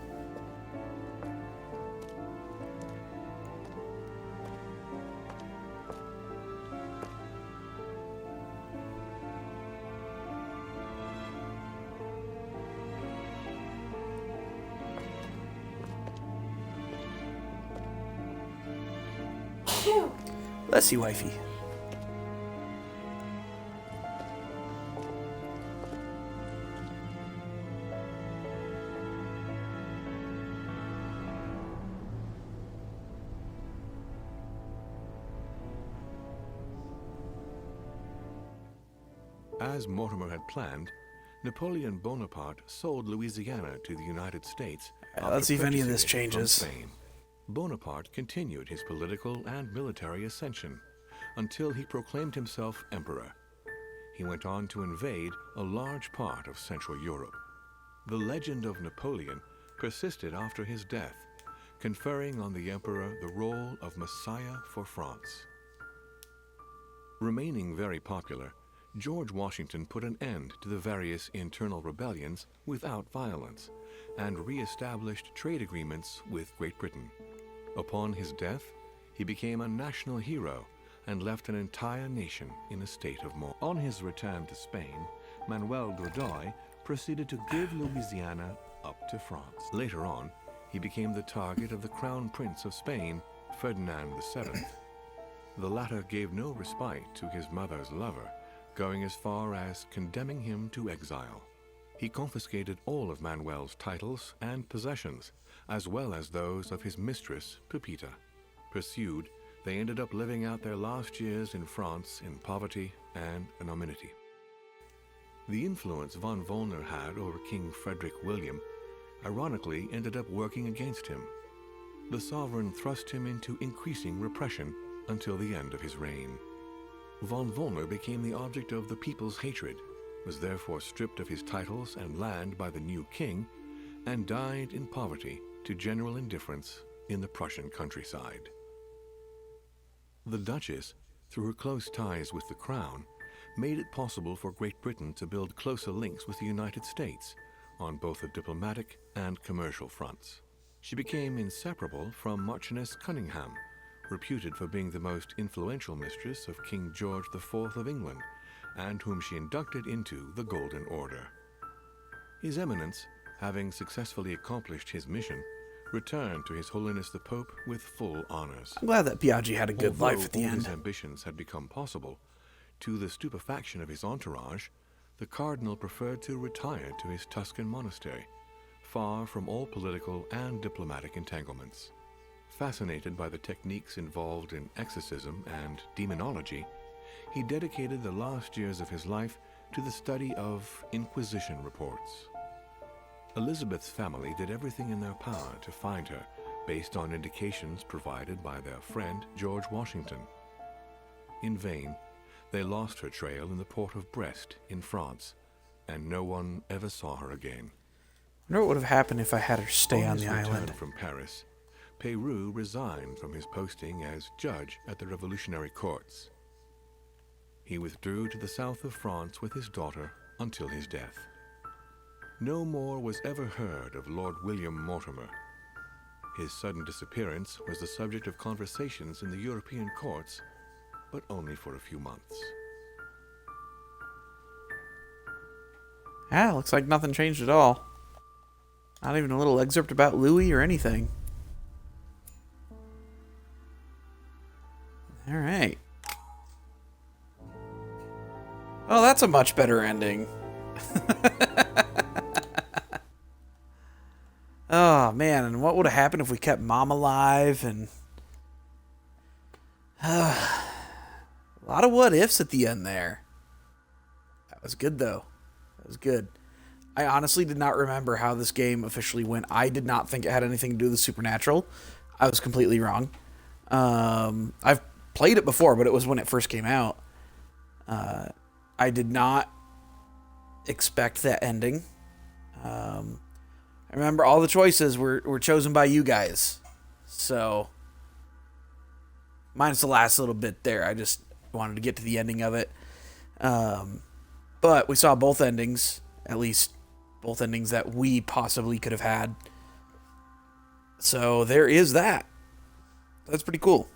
Bless you, wifey. As Mortimer had planned, Napoleon Bonaparte sold Louisiana to the United States. Let's see if any of this purchasing it from changes. Spain. Bonaparte continued his political and military ascension until he proclaimed himself emperor. He went on to invade a large part of Central Europe. The legend of Napoleon persisted after his death, conferring on the emperor the role of Messiah for France. Remaining very popular, George Washington put an end to the various internal rebellions without violence and re-established trade agreements with Great Britain. Upon his death, he became a national hero and left an entire nation in a state of mourning. On his return to Spain, Manuel Godoy proceeded to give Louisiana up to France. Later on, he became the target of the Crown Prince of Spain, Ferdinand VII. The latter gave no respite to his mother's lover, going as far as condemning him to exile. He confiscated all of Manuel's titles and possessions, as well as those of his mistress, Pepita. Pursued, they ended up living out their last years in France in poverty and anonymity. The influence von Wollner had over King Frederick William ironically ended up working against him. The sovereign thrust him into increasing repression until the end of his reign. Von Wollner became the object of the people's hatred, was therefore stripped of his titles and land by the new king, and died in poverty to general indifference in the Prussian countryside. The Duchess, through her close ties with the crown, made it possible for Great Britain to build closer links with the United States on both the diplomatic and commercial fronts. She became inseparable from Marchioness Cunningham, reputed for being the most influential mistress of King George IV of England, and whom she inducted into the Golden Order. His Eminence, having successfully accomplished his mission, returned to His Holiness the Pope with full honors. I'm glad that Biaggi had a good Although life at the all end. his ambitions had become possible, to the stupefaction of his entourage, the cardinal preferred to retire to his Tuscan monastery, far from all political and diplomatic entanglements. Fascinated by the techniques involved in exorcism and demonology, he dedicated the last years of his life to the study of Inquisition reports. Elizabeth's family did everything in their power to find her, based on indications provided by their friend George Washington. In vain, they lost her trail in the port of Brest in France, and no one ever saw her again. I wonder what would have happened if I had her stay on the his return island. from Paris, Peyroux resigned from his posting as judge at the revolutionary courts. He withdrew to the south of France with his daughter until his death. No more was ever heard of Lord William Mortimer. His sudden disappearance was the subject of conversations in the European courts, but only for a few months. Ah, looks like nothing changed at all. Not even a little excerpt about Louis or anything. All right. Oh, that's a much better ending. Oh, man, and what would have happened if we kept Mom alive? And a lot of what ifs at the end there. That was good, though. That was good. I honestly did not remember how this game officially went. I did not think it had anything to do with the supernatural. I was completely wrong. I've played it before, but it was when it first came out. I did not expect that ending. I remember all the choices were chosen by you guys. So, minus the last little bit there. I just wanted to get to the ending of it. But we saw both endings, at least both endings that we possibly could have had. So there is that. That's pretty cool.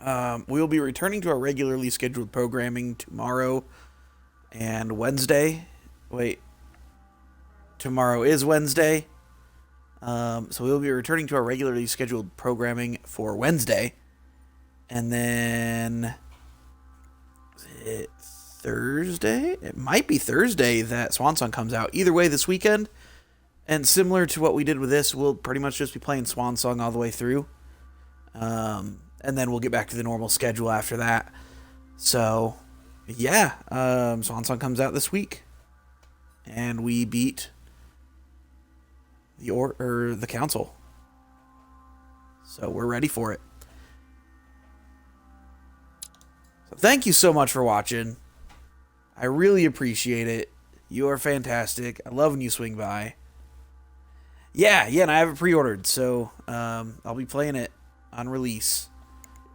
We will be returning to our regularly scheduled programming tomorrow and Wednesday. Wait. Tomorrow is Wednesday. So we will be returning to our regularly scheduled programming for Wednesday. And then... is it Thursday? It might be Thursday that Swansong comes out. Either way, this weekend. And similar to what we did with this, we'll pretty much just be playing Swansong all the way through. And then we'll get back to the normal schedule after that. So, yeah. Swansong comes out this week. And we beat the council. So we're ready for it. So thank you so much for watching. I really appreciate it. You are fantastic. I love when you swing by. Yeah, and I have it pre-ordered, so I'll be playing it on release.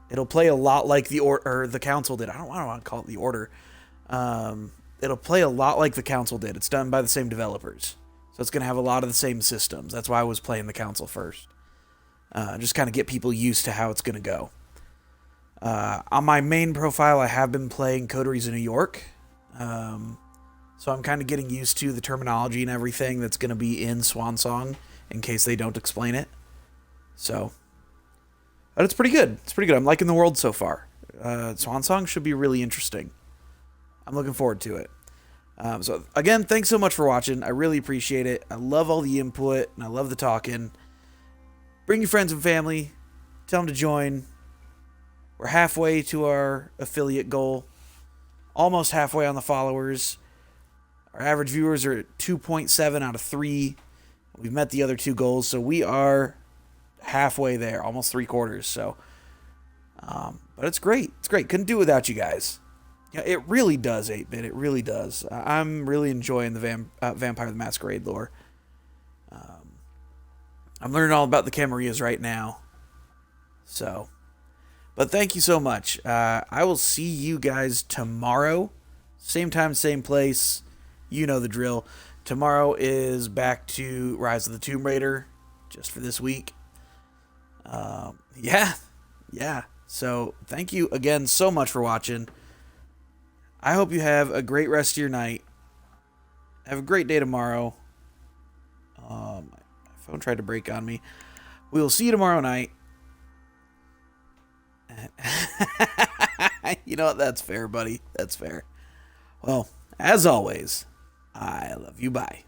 It'll play a lot like the council did. I don't want to call it the order. It'll play a lot like the council did. It's done by the same developers, so it's going to have a lot of the same systems. That's why I was playing the council first. Just kind of get people used to how it's going to go. On my main profile, I have been playing Coteries of New York. So I'm kind of getting used to the terminology and everything that's going to be in Swansong in case they don't explain it. So, but it's pretty good. It's pretty good. I'm liking the world so far. Swansong should be really interesting. I'm looking forward to it. So again, thanks so much for watching. I really appreciate it. I love all the input and I love the talking. Bring your friends and family. Tell them to join. We're halfway to our affiliate goal. Almost halfway on the followers. Our average viewers are at 2.7 out of 3. We've met the other 2 goals, so we are halfway there, almost 3/4. So, but it's great. It's great. Couldn't do it without you guys. Yeah, it really does, 8-Bit. It really does. I'm really enjoying the Vampire the Masquerade lore. I'm learning all about the Camarias right now. So, but thank you so much. I will see you guys tomorrow. Same time, same place. You know the drill. Tomorrow is back to Rise of the Tomb Raider, just for this week. Yeah. So thank you again so much for watching. I hope you have a great rest of your night. Have a great day tomorrow. My phone tried to break on me. We will see you tomorrow night. You know what? That's fair, buddy. That's fair. Well, as always, I love you. Bye.